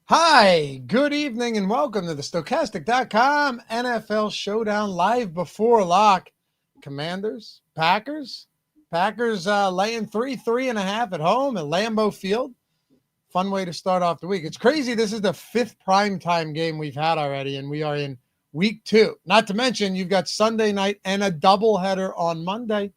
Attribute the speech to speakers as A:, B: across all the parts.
A: Hi, good evening, and welcome to the Stokastic.com NFL Showdown live before lock. Commanders, Packers. Packers laying 3.5 at home at Lambeau Field. Fun way to start off the week. It's crazy. This is the fifth primetime game we've had already, and we are in week 2. Not to mention, you've got Sunday night and a doubleheader on Monday.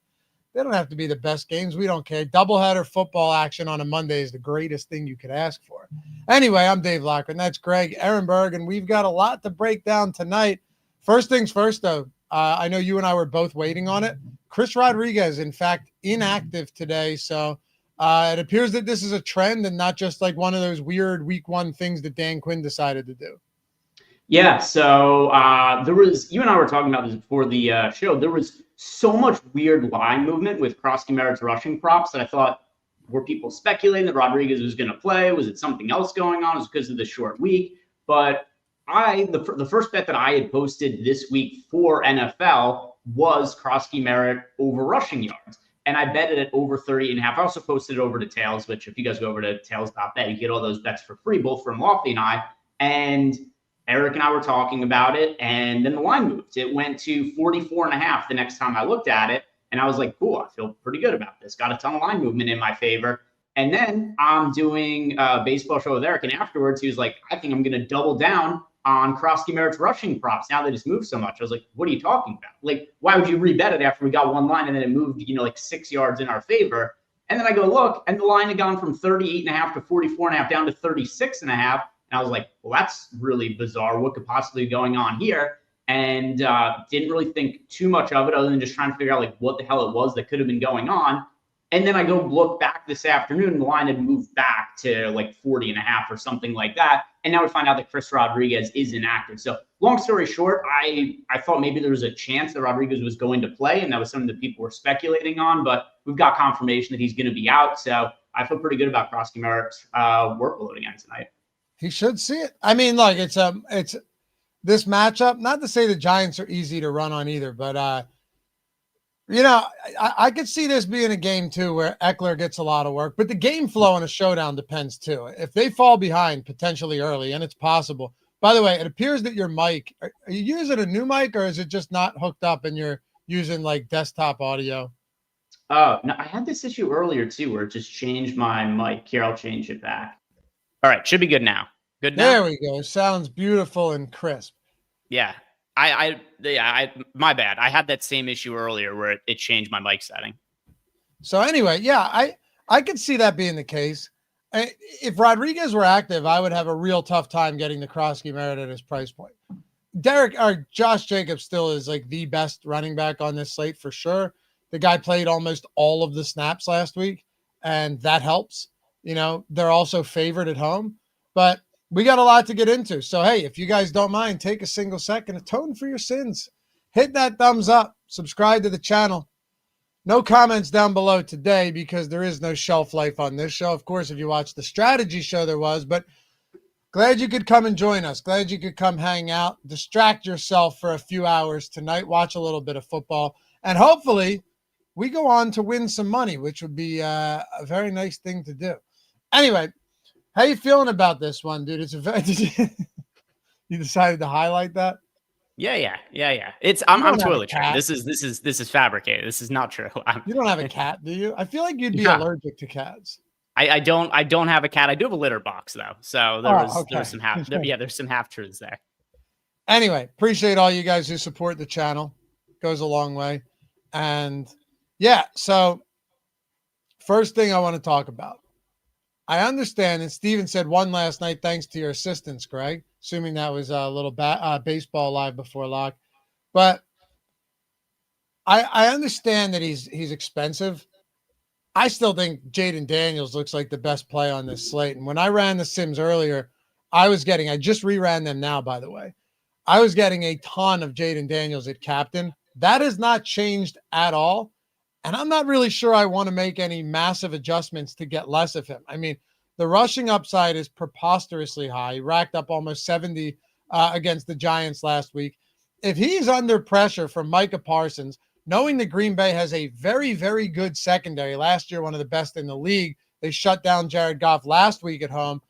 A: They don't have to be the best games. We don't care. Doubleheader football action on a Monday is the greatest thing you could ask for. Anyway, I'm Dave Loughran. That's Greg Ehrenberg, and we've got a lot to break down tonight. First things first, though, I know you and I were both waiting on it. Chris Rodriguez, in fact, inactive today, so it appears that this is a trend and not just like one of those weird week 1 things that Dan Quinn decided to do.
B: Yeah, so there was, you and I were talking about this before the show, there was so much weird line movement with Krosky Merritt's rushing props that I thought, were people speculating that Rodriguez was going to play? Was it something else going on? Was it because of the short week? But the first bet that I had posted this week for NFL was Krosky Merritt over rushing yards. And I bet it at over 30.5. I also posted it over to Tails, which if you guys go over to tails.bet, you get all those bets for free, both from Loughy and I. And Eric and I were talking about it, and then the line moved. It went to 44.5 the next time I looked at it. And I was like, cool, I feel pretty good about this. Got a ton of line movement in my favor. And then I'm doing a baseball show with Eric. And afterwards, he was like, I think I'm going to double down on Krosky Merritt's rushing props now that it's moved so much. I was like, what are you talking about? Like, why would you rebet it after we got one line and then it moved, like 6 yards in our favor? And then I go look, and the line had gone from 38.5 to 44.5 down to 36.5. And I was like, well, that's really bizarre. What could possibly be going on here? And didn't really think too much of it other than just trying to figure out like what the hell it was that could have been going on. And then I go look back this afternoon, and the line had moved back to like 40.5 or something like that. And now we find out that Chris Rodriguez is inactive. So long story short, I thought maybe there was a chance that Rodriguez was going to play, and that was something that people were speculating on, but we've got confirmation that he's going to be out. So I feel pretty good about Krosky Merritt's workload again tonight.
A: He should see it. I mean, look, it's this matchup, not to say the Giants are easy to run on either, but, I could see this being a game, too, where Eckler gets a lot of work. But the game flow in a showdown depends, too. If they fall behind potentially early, and it's possible. By the way, it appears that your mic, are you using a new mic, or is it just not hooked up and you're using, like, desktop audio?
B: Oh, no, I had this issue earlier, too, where it just changed my mic. Here, I'll change it back. All right, should be good now. Good now?
A: There we go. Sounds beautiful and crisp.
B: Yeah. I my bad. I had that same issue earlier where it changed my mic setting.
A: So anyway, yeah, I could see that being the case. If Rodriguez were active, I would have a real tough time getting the Krosky Merritt at his price point. Josh Jacobs still is like the best running back on this slate for sure. The guy played almost all of the snaps last week, and that helps. They're also favored at home, but we got a lot to get into. So, hey, if you guys don't mind, take a single second, atone for your sins. Hit that thumbs up. Subscribe to the channel. No comments down below today because there is no shelf life on this show. Of course, if you watch the strategy show, there was. But glad you could come and join us. Glad you could come hang out. Distract yourself for a few hours tonight. Watch a little bit of football. And hopefully we go on to win some money, which would be a very nice thing to do. Anyway, how you feeling about this one, dude? It's a very. You decided to highlight that?
B: Yeah. I'm toiletry. This is fabricated. This is not true.
A: You don't have a cat, do you? I feel like you'd be allergic to cats.
B: I don't have a cat. I do have a litter box though, so there's some there's some half truths there.
A: Anyway, appreciate all you guys who support the channel. Goes a long way, and yeah. So first thing I want to talk about. I understand, and Steven said one last night, thanks to your assistance, Greg, assuming that was a little baseball live before lock. But I understand that he's expensive. I still think Jaden Daniels looks like the best play on this slate. And when I ran the Sims earlier, I just reran them now, by the way. I was getting a ton of Jaden Daniels at captain. That has not changed at all. And I'm not really sure I want to make any massive adjustments to get less of him. I mean, the rushing upside is preposterously high. He racked up almost 70 against the Giants last week. If he's under pressure from Micah Parsons, knowing that Green Bay has a very, very good secondary, last year one of the best in the league, they shut down Jared Goff last week at home.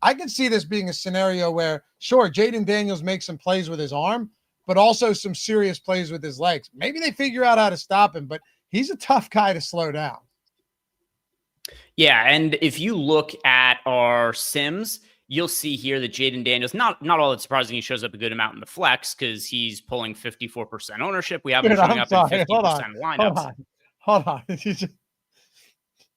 A: I could see this being a scenario where, sure, Jaden Daniels makes some plays with his arm, but also some serious plays with his legs. Maybe they figure out how to stop him, but he's a tough guy to slow down.
C: Yeah, and if you look at our sims, you'll see here that Jaden Daniels, not all that surprising, he shows up a good amount in the flex because he's pulling 54% ownership. We have him showing up in 50% lineups.
A: Hold on.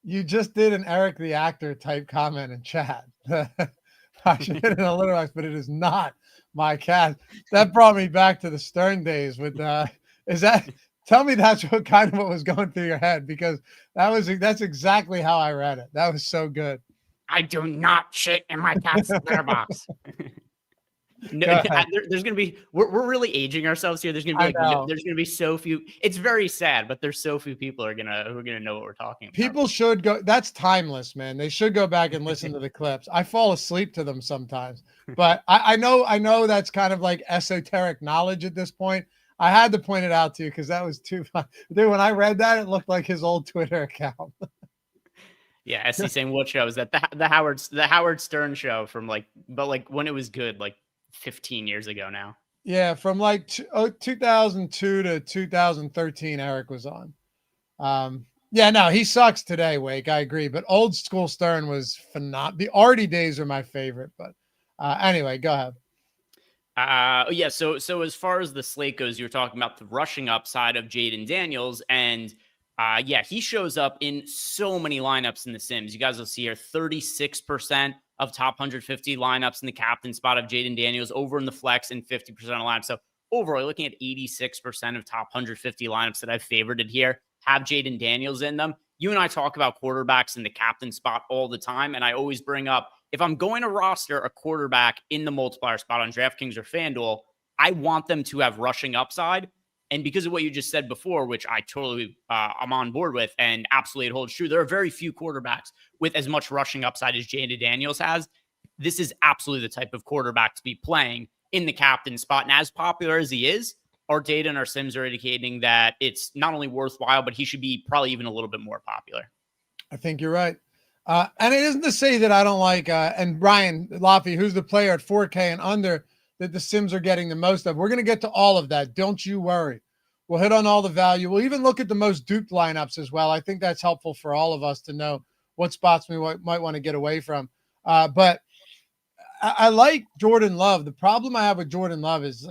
A: You just did an Eric the Actor type comment in chat. I should hit it a little less, but it is not my cat. That brought me back to the Stern days with tell me that's what was going through your head, because that's exactly how I read it. That was so good.
C: I do not shit in my cat's litter box. No, there's going to be, we're really aging ourselves here. There's going to be there's going to be so few. It's very sad, but there's so few people who are going to know what we're talking about.
A: People should go. That's timeless, man. They should go back and listen to the clips. I fall asleep to them sometimes, but I know that's kind of like esoteric knowledge at this point. I had to point it out to you because that was too fun. Dude, when I read that, it looked like his old Twitter account.
C: Yeah, SC saying what show is that? The Howard Stern show from but when it was good, 15 years ago now.
A: Yeah, from 2002 to 2013, Eric was on. Yeah, no, he sucks today, Wake. I agree, but old school Stern was phenomenal. The Artie days are my favorite, but anyway, go ahead.
C: Yeah, so as far as the slate goes, you were talking about the rushing upside of Jaden Daniels, and yeah, he shows up in so many lineups in the Sims. You guys will see here 36% of top 150 lineups in the captain spot of Jaden Daniels, over in the flex, and 50% of lineups. So overall, you're looking at 86% of top 150 lineups that I've favorited here have Jaden Daniels in them. You and I talk about quarterbacks in the captain spot all the time, and I always bring up, if I'm going to roster a quarterback in the multiplier spot on DraftKings or FanDuel, I want them to have rushing upside. And because of what you just said before, which I totally I'm on board with, and absolutely it holds true, there are very few quarterbacks with as much rushing upside as Jaden Daniels has. This is absolutely the type of quarterback to be playing in the captain spot. And as popular as he is, our data and our sims are indicating that it's not only worthwhile, but he should be probably even a little bit more popular.
A: I think you're right. And it isn't to say that I don't like, and Brian Loughy, who's the player at 4K and under that the Sims are getting the most of. We're going to get to all of that. Don't you worry. We'll hit on all the value. We'll even look at the most duped lineups as well. I think that's helpful for all of us to know what spots we might want to get away from. But I like Jordan Love. The problem I have with Jordan Love is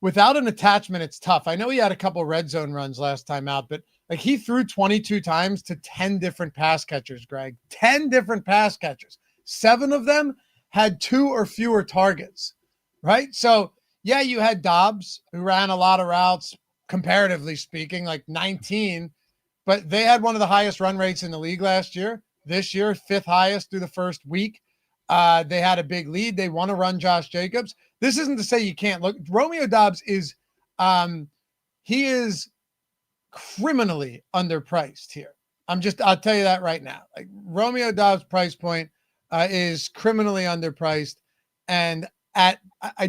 A: without an attachment, it's tough. I know he had a couple red zone runs last time out, but he threw 22 times to 10 different pass catchers, Greg. 10 different pass catchers. 7 of them had 2 or fewer targets, right? So, yeah, you had Dobbs, who ran a lot of routes, comparatively speaking, 19, but they had one of the highest run rates in the league last year. This year, 5th highest through the first week. They had a big lead. They want to run Josh Jacobs. This isn't to say you can't look. Romeo Dobbs is he is criminally underpriced here. I'll tell you that right now. Romeo Dobbs' price point is criminally underpriced. And I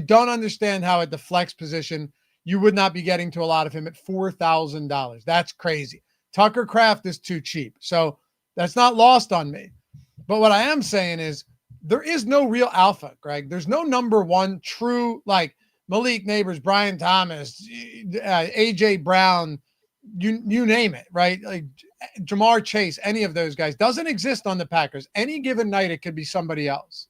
A: don't understand how at the flex position you would not be getting to a lot of him at $4,000. That's crazy. Tucker Kraft is too cheap. So that's not lost on me. But what I am saying is there is no real alpha, Greg. There's no number one true, Malik Neighbors, Brian Thomas, AJ Brown, you name it, right? Jamar Chase, any of those guys doesn't exist on the Packers. Any given night, it could be somebody else.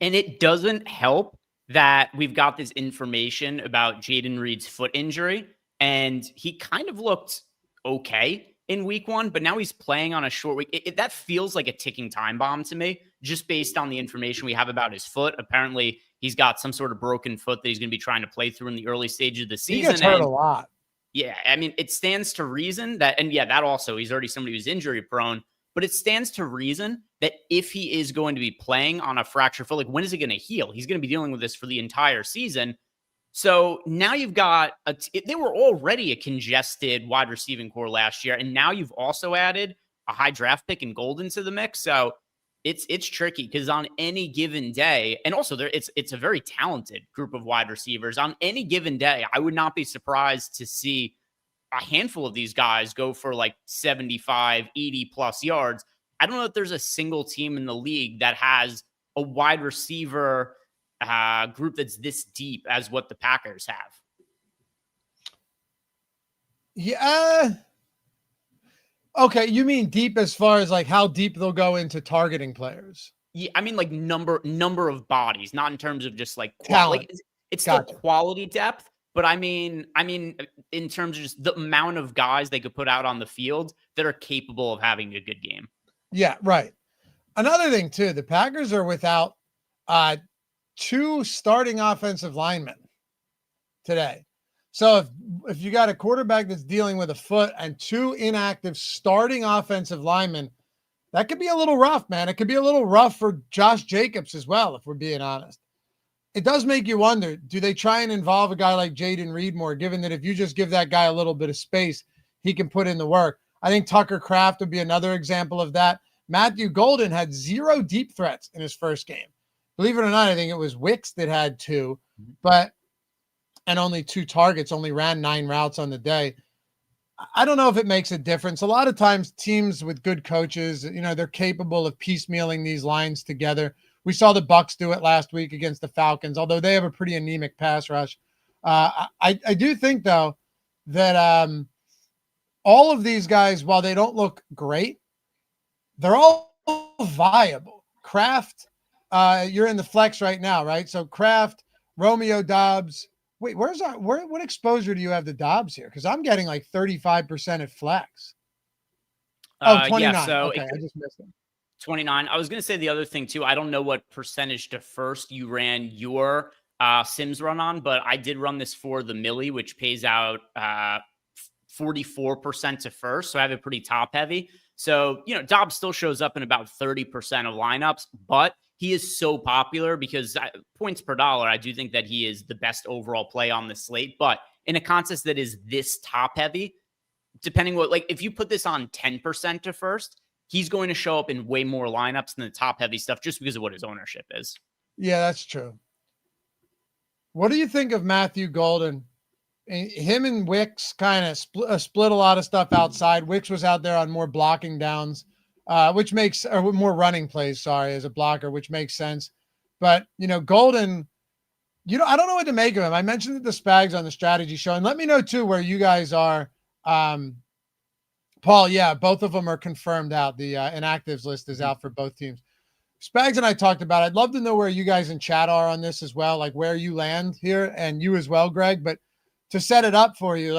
C: And it doesn't help that we've got this information about Jaden Reed's foot injury, and he kind of looked okay in week 1, but now he's playing on a short week. That feels like a ticking time bomb to me, just based on the information we have about his foot. Apparently, he's got some sort of broken foot that he's going to be trying to play through in the early stages of the season.
A: He gets hurt a lot.
C: Yeah, I mean, it stands to reason that, and yeah, that also, he's already somebody who's injury prone, but it stands to reason that if he is going to be playing on a fractured foot, when is it going to heal? He's going to be dealing with this for the entire season. So now you've got, they were already a congested wide receiving core last year, and now you've also added a high draft pick in Golden to the mix. So it's tricky because on any given day, and also it's a very talented group of wide receivers. On any given day, I would not be surprised to see a handful of these guys go for 75, 80 plus yards. I don't know if there's a single team in the league that has a wide receiver group that's this deep as what the Packers have.
A: Yeah. Okay, you mean deep as far as like how deep they'll go into targeting players?
C: Yeah, I mean like number of bodies, not in terms of just like
A: Talent.
C: like it's
A: Gotcha.
C: still quality depth, but I mean in terms of just the amount of guys they could put out on the field that are capable of having a good game.
A: Yeah, right. Another thing too, the Packers are without 2 starting offensive linemen today. So if you got a quarterback that's dealing with a foot and 2 inactive starting offensive linemen, that could be a little rough, man. It could be a little rough for Josh Jacobs as well, if we're being honest. It does make you wonder, do they try and involve a guy like Jaden Reed more, given that if you just give that guy a little bit of space, he can put in the work? I think Tucker Kraft would be another example of that. Matthew Golden had 0 deep threats in his first game. Believe it or not, I think it was Wicks that had 2, and only 2 targets, only ran 9 routes on the day. I don't know if it makes a difference. A lot of times teams with good coaches, they're capable of piecemealing these lines together. We saw the Bucs do it last week against the Falcons, although they have a pretty anemic pass rush. I do think, though, that all of these guys, while they don't look great, they're all viable. Kraft, you're in the flex right now, right? So Kraft, Romeo Doubs. Wait, what exposure do you have to Dobbs here? Because I'm getting like 35% at flex. 29.
C: Yeah, so
A: okay, I just missed it.
C: 29. I was going to say the other thing too. I don't know what percentage to first you ran your Sims run on, but I did run this for the Millie, which pays out 44% to first. So I have it pretty top heavy. So, Dobbs still shows up in about 30% of lineups, but he is so popular because points per dollar, I do think that he is the best overall play on the slate. But in a contest that is this top heavy, depending if you put this on 10% to first, he's going to show up in way more lineups than the top heavy stuff just because of what his ownership is.
A: Yeah, that's true. What do you think of Matthew Golden? Him and Wicks kind of split a lot of stuff outside. Wicks was out there on more blocking downs, or more running plays, as a blocker, which makes sense. But, Golden, I don't know what to make of him. I mentioned it to Spags on the strategy show, and let me know too where you guys are. Paul, yeah, both of them are confirmed out. The inactives list is out for both teams. Spags and I talked about it. I'd love to know where you guys in chat are on this as well, like where you land here, and you as well, Greg. But to set it up for you,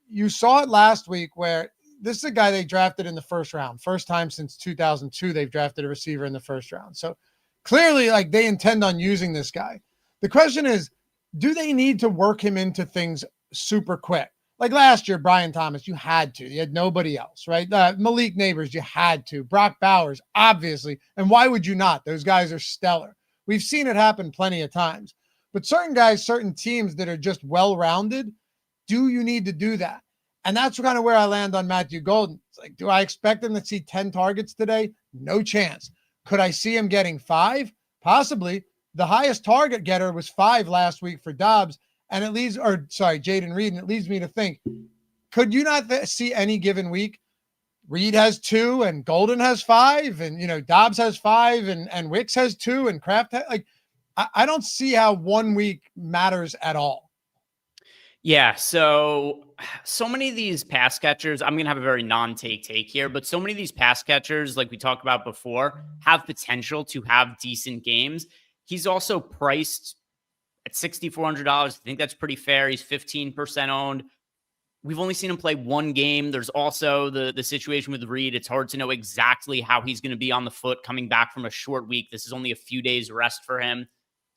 A: you saw it last week where this is a guy they drafted in the first round. First time since 2002 they've drafted a receiver in the first round. So clearly, they intend on using this guy. The question is, do they need to work him into things super quick? Like last year, Brian Thomas, you had to. You had nobody else, right? Malik Neighbors, you had to. Brock Bowers, obviously. And why would you not? Those guys are stellar. We've seen it happen plenty of times. But certain guys, certain teams that are just well-rounded, do you need to do that? And that's kind of where I land on Matthew Golden. It's like, do I expect him to see 10 targets today? No chance. Could I see him getting 5? Possibly. The highest target getter was 5 last week for Dobbs. And Jaden Reed. And it leads me to think, could you not see any given week? Reed has 2 and Golden has 5 and, Dobbs has 5 and Wicks has 2 and Kraft I don't see how 1 week matters at all.
C: Yeah, so many of these pass catchers, I'm going to have a very non-take here, but so many of these pass catchers, like we talked about before, have potential to have decent games. He's also priced at $6,400. I think that's pretty fair. He's 15% owned. We've only seen him play 1 game. There's also the situation with Reed. It's hard to know exactly how he's going to be on the foot coming back from a short week. This is only a few days rest for him.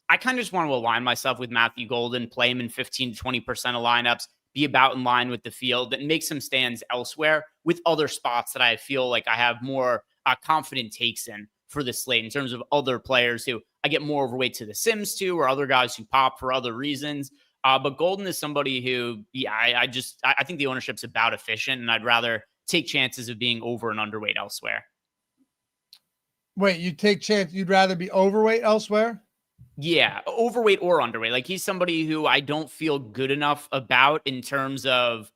C: I kind of just want to align myself with Matthew Golden, play him in 15 to 20% of lineups, be about in line with the field, and make some stands elsewhere with other spots that I feel like I have more confident takes in for this slate in terms of other players who I get more overweight to the Sims to, or other guys who pop for other reasons. But Golden is somebody who, I think the ownership's about efficient, and I'd rather take chances of being over and underweight elsewhere.
A: Wait, you'd rather be overweight elsewhere?
C: Yeah, overweight or underweight. He's somebody who I don't feel good enough about in terms of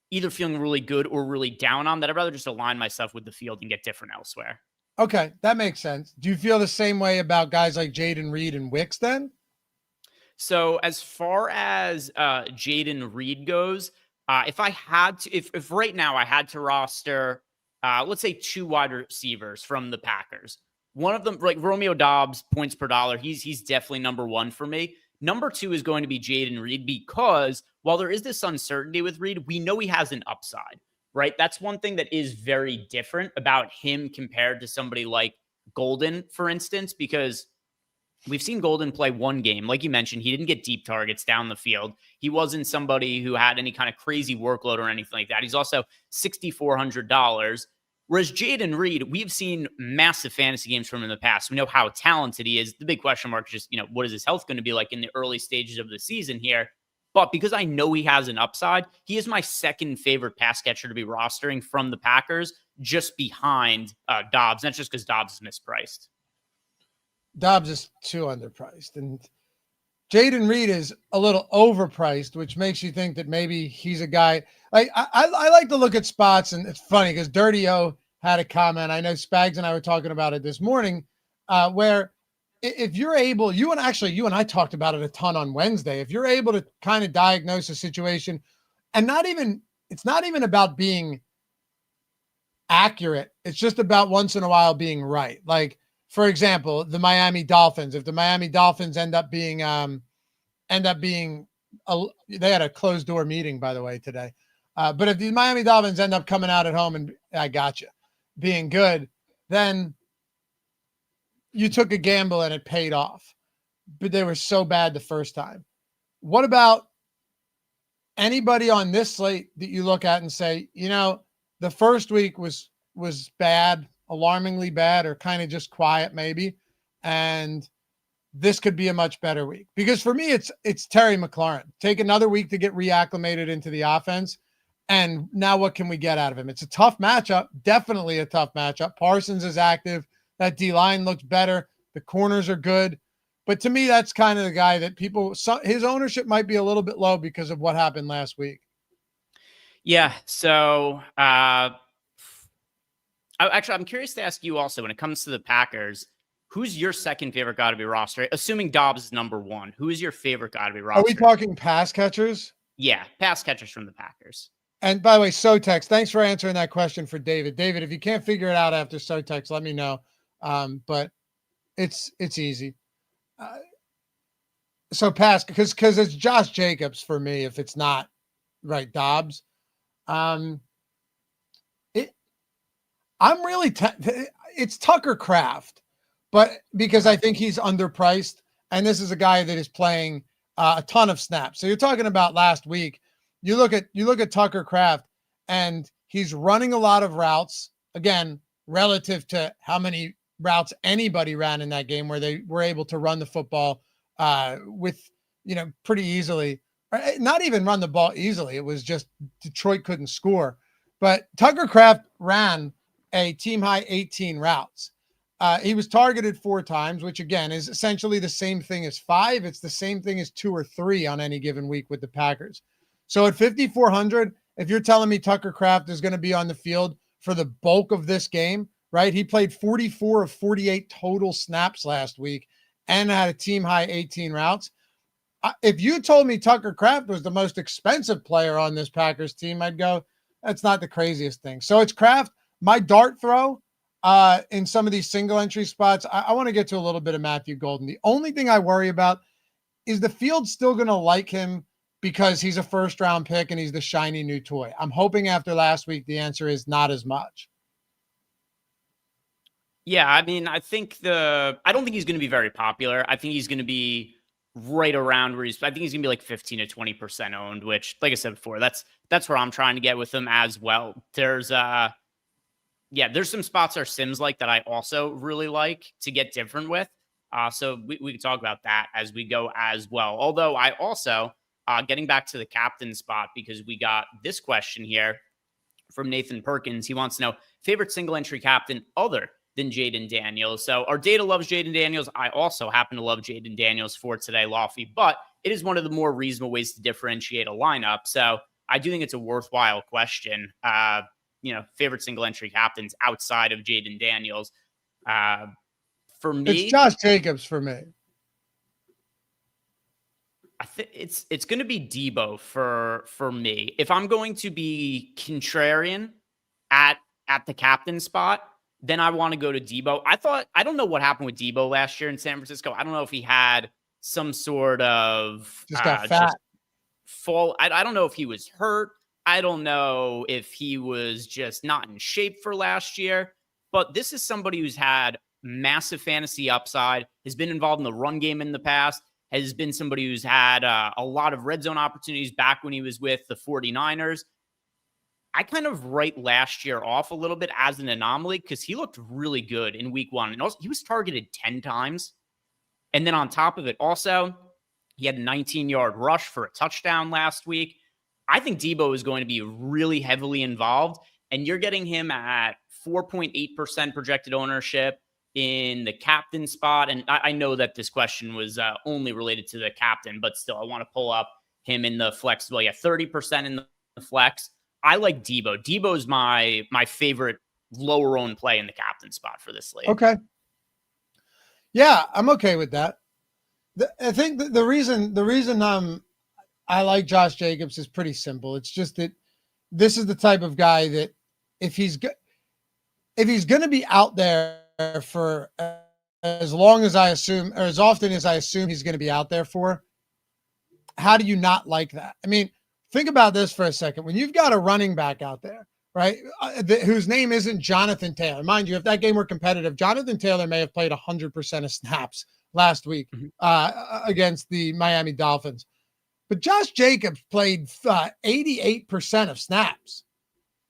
C: either feeling really good or really down on, that I'd rather just align myself with the field and get different elsewhere.
A: Okay, that makes sense. Do you feel the same way about guys like Jaden Reed and Wicks then?
C: So as far as Jaden Reed goes, if I had to, if right now I had to roster, let's say 2 wide receivers from the Packers, one of them, like Romeo Dobbs, points per dollar, he's definitely number 1 for me. Number 2 is going to be Jaden Reed because while there is this uncertainty with Reed, we know he has an upside, right? That's one thing that is very different about him compared to somebody like Golden, for instance, because we've seen Golden play one game. Like you mentioned, he didn't get deep targets down the field. He wasn't somebody who had any kind of crazy workload or anything like that. He's also $6,400. Whereas Jaden Reed, we've seen massive fantasy games from him in the past. We know how talented he is. The big question mark is just, what is his health going to be like in the early stages of the season here? But because I know he has an upside, he is my second favorite pass catcher to be rostering from the Packers, just behind Dobbs. And that's just because Dobbs is mispriced.
A: Dobbs is too underpriced, and Jaden Reed is a little overpriced, which makes you think that maybe he's a guy. Like I like to look at spots, and it's funny because Dirty O had a comment. I know Spags and I were talking about it this morning, where if you're able, you and I talked about it a ton on Wednesday. If you're able to kind of diagnose a situation, and it's not even about being accurate. It's just about once in a while being right. Like, for example, the Miami Dolphins. If the Miami Dolphins end up being, they had a closed door meeting, by the way, today. But if the Miami Dolphins end up coming out at home and I got you being good, then you took a gamble and it paid off. But they were so bad the first time. What about anybody on this slate that you look at and say, the first week was bad, alarmingly bad, or kind of just quiet maybe, and this could be a much better week? Because for me, it's Terry McLaurin. Take another week to get reacclimated into the offense, and now what can we get out of him? It's a tough matchup, definitely a tough matchup. Parsons is active. That D-line looks better. The corners are good. But to me, that's kind of the guy that his ownership might be a little bit low because of what happened last week.
C: Yeah. So, I'm curious to ask you also, when it comes to the Packers, who's your second favorite guy to be rostered? Assuming Dobbs is number 1, who is your favorite guy to be rostered?
A: Are we talking pass catchers?
C: Yeah, pass catchers from the Packers.
A: And by the way, Sotex, thanks for answering that question for David. David, if you can't figure it out after Sotex, let me know. But it's easy. So pass, because it's Josh Jacobs for me. If it's not right, Dobbs. I'm really it's Tucker Kraft, but because I think he's underpriced, and this is a guy that is playing a ton of snaps. So you're talking about last week. You look at Tucker Kraft, and he's running a lot of routes, again, relative to how many routes anybody ran in that game, where they were able to run the football with pretty easily. Not even run the ball easily. It was just Detroit couldn't score. But Tucker Kraft ran a team high 18 routes. He was targeted 4 times, which again is essentially the same thing as 5. It's the same thing as 2 or 3 on any given week with the Packers. So at 5,400, if you're telling me Tucker Kraft is going to be on the field for the bulk of this game, right? He played 44 of 48 total snaps last week and had a team high 18 routes. If you told me Tucker Kraft was the most expensive player on this Packers team, I'd go, that's not the craziest thing. So it's Kraft. My dart throw in some of these single entry spots, I want to get to a little bit of Matthew Golden. The only thing I worry about is the field still going to like him because he's a first round pick and he's the shiny new toy. I'm hoping after last week, the answer is not as much.
C: Yeah. I mean, I don't think he's going to be very popular. I think he's going to be right around where I think he's gonna be like 15 to 20% owned, which, like I said before, that's where I'm trying to get with him as well. There's some spots our Sims like that I also really like to get different with. So we can talk about that as we go as well. Although I also getting back to the captain spot, because we got this question here from Nathan Perkins. He wants to know favorite single entry captain other than Jaden Daniels. So our data loves Jaden Daniels. I also happen to love Jaden Daniels for today, Loughy, but it is one of the more reasonable ways to differentiate a lineup. So I do think it's a worthwhile question. Favorite single entry captains outside of Jaden Daniels. For me,
A: it's Josh Jacobs for me.
C: I think it's going to be Debo for me. If I'm going to be contrarian at the captain spot, then I want to go to Debo. I don't know what happened with Debo last year in San Francisco. I don't know if he had some sort of
A: Just got fat.
C: fall. I don't know if he was hurt. I don't know if he was just not in shape for last year. But this is somebody who's had massive fantasy upside, has been involved in the run game in the past, has been somebody who's had a lot of red zone opportunities back when he was with the 49ers. I kind of write last year off a little bit as an anomaly because he looked really good in week one. And also, he was targeted 10 times. And then on top of it, also, he had a 19-yard rush for a touchdown last week. I think Debo is going to be really heavily involved. And you're getting him at 4.8% projected ownership in the captain spot. And I know that this question was only related to the captain, but still, I want to pull up him in the flex as well. Yeah, 30% in the flex. I like Debo. Debo's my favorite lower owned play in the captain spot for this league.
A: Okay. Yeah, I'm okay with that. I think the reason I like Josh Jacobs is pretty simple. It's just that this is the type of guy that if he's going to be out there for as long as I assume, or as often as I assume he's going to be out there for, how do you not like that? I mean, think about this for a second. When you've got a running back out there, right, whose name isn't Jonathan Taylor. Mind you, if that game were competitive, Jonathan Taylor may have played 100% of snaps last week against the Miami Dolphins. But Josh Jacobs played 88% of snaps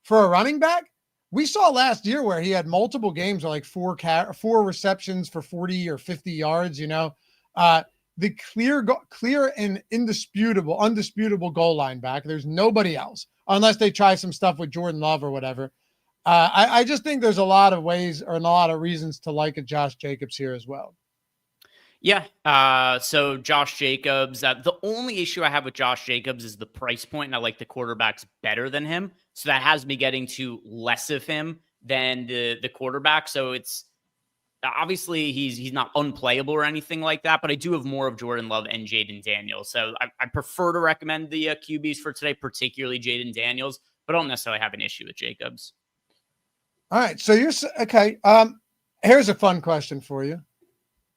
A: for a running back. We saw last year where he had multiple games of like four receptions for 40 or 50 yards, the clear and undisputable goal line back. There's nobody else unless they try some stuff with Jordan Love or whatever. I just think there's a lot of ways or a lot of reasons to like a Josh Jacobs here as well.
C: Yeah. So Josh Jacobs, the only issue I have with Josh Jacobs is the price point, and I like the quarterbacks better than him. So that has me getting to less of him than the quarterback. So it's obviously he's not unplayable or anything like that, but I do have more of Jordan Love and Jaden Daniels. So I prefer to recommend the QBs for today, particularly Jaden Daniels, but I don't necessarily have an issue with Jacobs.
A: All right. So you're okay. Here's a fun question for you.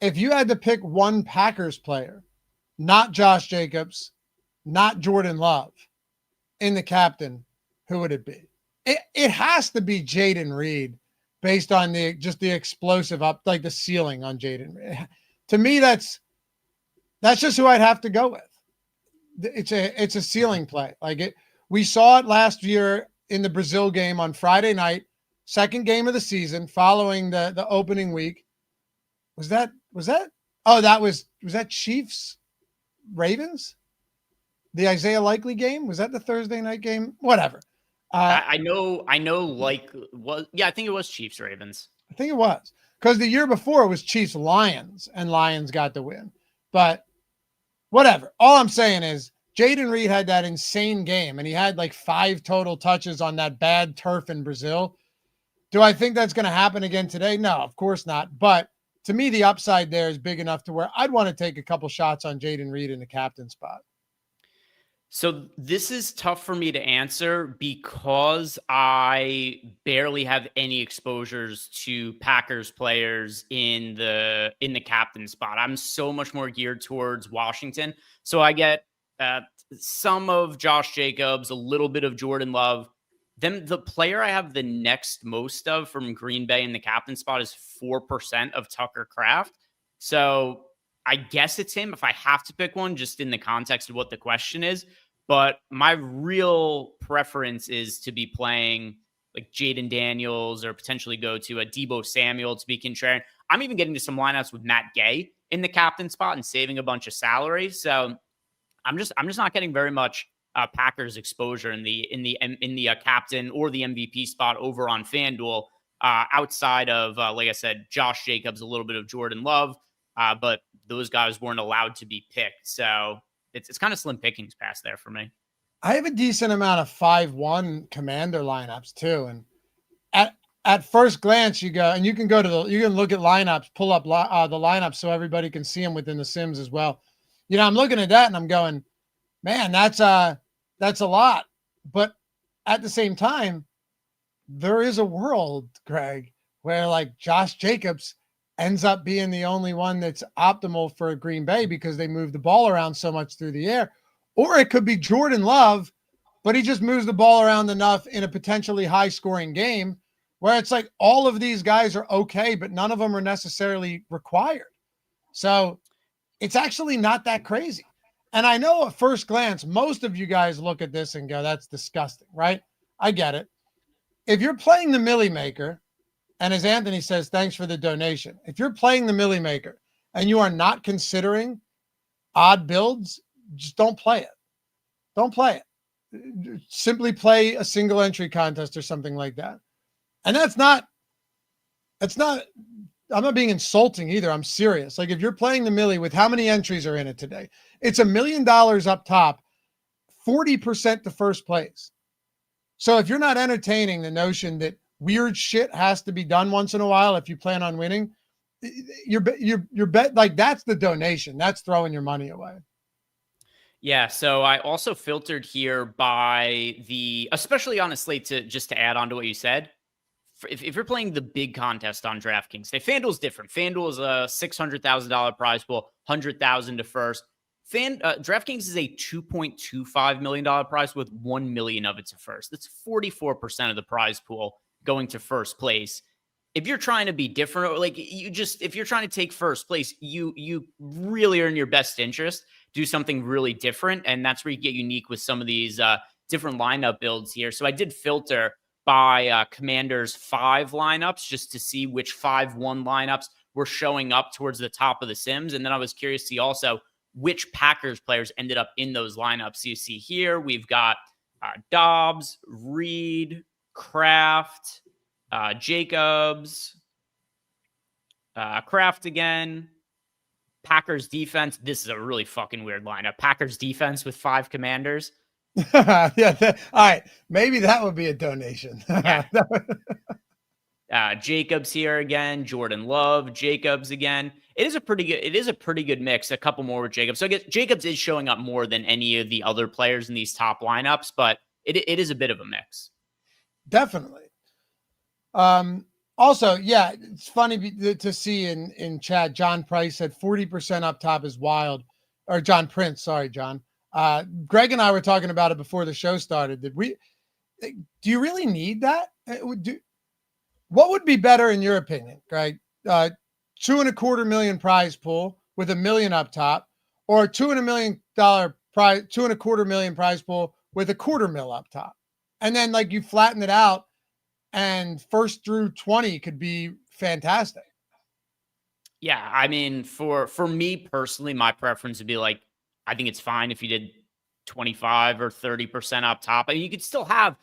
A: If you had to pick one Packers player, not Josh Jacobs, not Jordan Love, in the captain, who would it be? It has to be Jaden Reed, based on the explosive up, like the ceiling on Jaden Reed. To me, that's just who I'd have to go with. It's a ceiling play. We saw it last year in the Brazil game on Friday night, second game of the season, following the opening week. Was that Chiefs Ravens? The Isaiah Likely game? Was that the Thursday night game? Whatever.
C: I know. I think it was Chiefs Ravens.
A: I think it was, because the year before it was Chiefs Lions and Lions got the win. But whatever. All I'm saying is Jaden Reed had that insane game, and he had like 5 total touches on that bad turf in Brazil. Do I think that's going to happen again today? No, of course not. But to me, the upside there is big enough to where I'd want to take a couple shots on Jaden Reed in the captain spot.
C: So this is tough for me to answer because I barely have any exposures to Packers players in the captain spot. I'm so much more geared towards Washington. So I get some of Josh Jacobs, a little bit of Jordan Love. Then the player I have the next most of from Green Bay in the captain spot is 4% of Tucker Kraft. So I guess it's him if I have to pick one, just in the context of what the question is. But my real preference is to be playing like Jaden Daniels or potentially go to a Deebo Samuel to be contrarian. I'm even getting to some lineups with Matt Gay in the captain spot and saving a bunch of salary. So I'm just not getting very much Packers exposure in the captain or the MVP spot over on FanDuel outside of, like I said, Josh Jacobs, a little bit of Jordan Love, but those guys weren't allowed to be picked. So it's kind of slim pickings past there for me. I
A: have a decent amount of 5-1 commander lineups too. And at first glance, you go and you can look at lineups, pull up the lineups so everybody can see them within the sims as well. I'm looking at that and I'm going, man, that's a lot. But at the same time, there is a world, Greg, where like Josh Jacobs ends up being the only one that's optimal for Green Bay because they move the ball around so much through the air. Or it could be Jordan Love, but he just moves the ball around enough in a potentially high-scoring game where it's like all of these guys are okay, but none of them are necessarily required. So it's actually not that crazy. And I know at first glance, most of you guys look at this and go, that's disgusting, right? I get it. If you're playing the Millie Maker, and as Anthony says, thanks for the donation. If you're playing the Millie Maker and you are not considering odd builds, just don't play it. Don't play it. Simply play a single entry contest or something like that. And I'm not being insulting either. I'm serious. Like if you're playing the Millie with how many entries are in it today, it's $1 million up top, 40% to first place. So if you're not entertaining the notion that weird shit has to be done once in a while, if you plan on winning, your bet, like that's the donation. That's throwing your money away.
C: Yeah, so I also filtered here by especially on a slate just to add on to what you said. If you're playing the big contest on DraftKings, say FanDuel's different. FanDuel is a $600,000 prize pool, $100,000 to first. DraftKings is a $2.25 million prize with $1 million of it to first. That's 44% of the prize pool going to first place. If you're trying to be different, like if you're trying to take first place, you really are in your best interest. Do something really different. And that's where you get unique with some of these different lineup builds here. So I did filter by Commanders 5 lineups just to see which 5-1 lineups were showing up towards the top of the sims. And then I was curious to see also which Packers players ended up in those lineups. So you see here, we've got Dobbs, Reed, Kraft, Jacobs, Kraft again, Packers defense. This is a really fucking weird lineup. Packers defense with 5 Commanders.
A: Yeah. All right. Maybe that would be a donation.
C: Jacobs here again, Jordan Love, Jacobs again. It is a pretty good mix. A couple more with Jacobs. So I guess Jacobs is showing up more than any of the other players in these top lineups, but it is a bit of a mix.
A: Definitely. Also, yeah, it's funny to see in chat, John Price said 40% up top is wild. Or John Prince, sorry, John. Greg and I were talking about it before the show started. Do you really need that? What would be better in your opinion, Greg? $2.25 million prize pool with $1 million up top, or $2.25 million prize pool with $250,000 up top, and then like you flatten it out, and first through 20 could be fantastic.
C: Yeah, I mean, for me personally, my preference would be like, I think it's fine if you did 25 or 30% up top. I mean, you could still have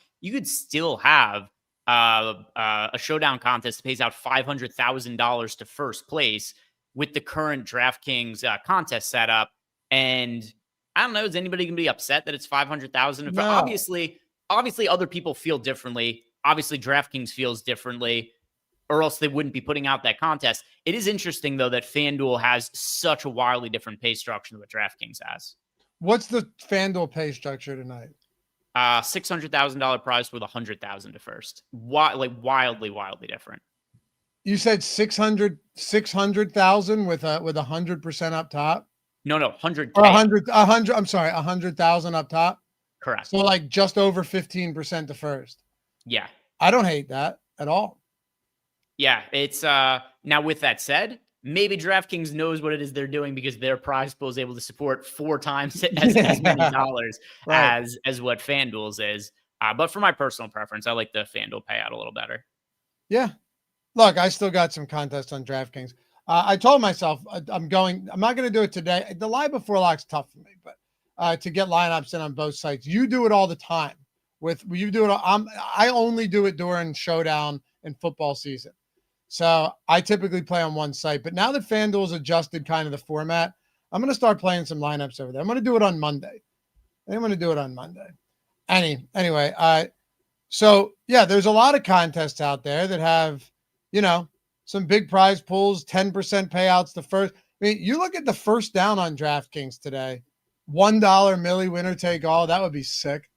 C: a showdown contest that pays out $500,000 to first place with the current DraftKings contest setup. And I don't know, is anybody going to be upset that it's $500,000?
A: No.
C: Obviously, other people feel differently. Obviously, DraftKings feels differently, or else they wouldn't be putting out that contest. It is interesting, though, that FanDuel has such a wildly different pay structure than what DraftKings has.
A: What's the FanDuel pay structure tonight?
C: $600,000 prize with $100,000 to first. Wildly different.
A: You said 600,000 with 100% up top.
C: No, 100.
A: Or 100. I'm sorry, 100,000 up top.
C: Correct.
A: So like just over 15% to first.
C: Yeah,
A: I don't hate that at all.
C: Yeah, it's now with that said, maybe DraftKings knows what it is they're doing because their prize pool is able to support 4 times as many dollars
A: right.
C: as what FanDuel's is. But for my personal preference, I like the FanDuel payout a little better.
A: Yeah. Look, I still got some contests on DraftKings. I told myself I'm not going to do it today. The lie before lock's tough for me, but to get lineups in on both sites. You do it all the time. I only do it during Showdown and football season. So I typically play on one site, but now that FanDuel's adjusted kind of the format, I'm going to start playing some lineups over there. I'm going to do it on Monday. Anyway, So yeah, there's a lot of contests out there that have, some big prize pools, 10% payouts the first. I mean, you look at the first down on DraftKings today, $1 milli winner take all. That would be sick.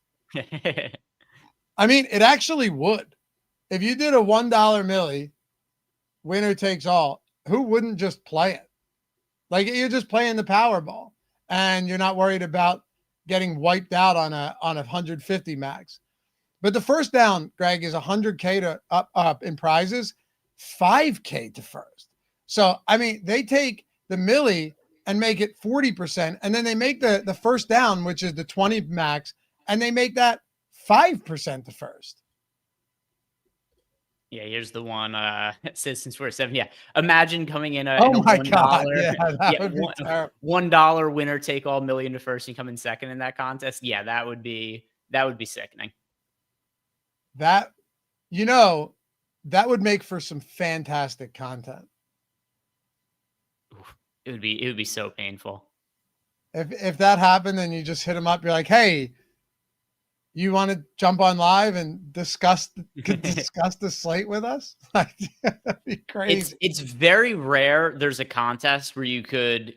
A: I mean, it actually would. If you did a $1 milli winner takes all, who wouldn't just play it? Like, you're just playing the Powerball and you're not worried about getting wiped out on a 150 max. But the first down, Greg, is 100K to up in prizes, 5K to first. So, I mean, they take the milli and make it 40%, and then they make the first down, which is the 20 max, and they make that 5% to first.
C: Yeah, here's the one. Citizens for 7. Yeah, imagine coming in
A: Oh
C: in a
A: my
C: $1.
A: God! Yeah, that would be terrible.
C: $1 winner take all million to first. You come in second in that contest. Yeah, that would be sickening.
A: That would make for some fantastic content.
C: It would be so painful.
A: If that happened, then you just hit them up. You're like, hey, you want to jump on live and discuss the slate with us? Like, that'd be crazy.
C: It's very rare there's a contest where you could,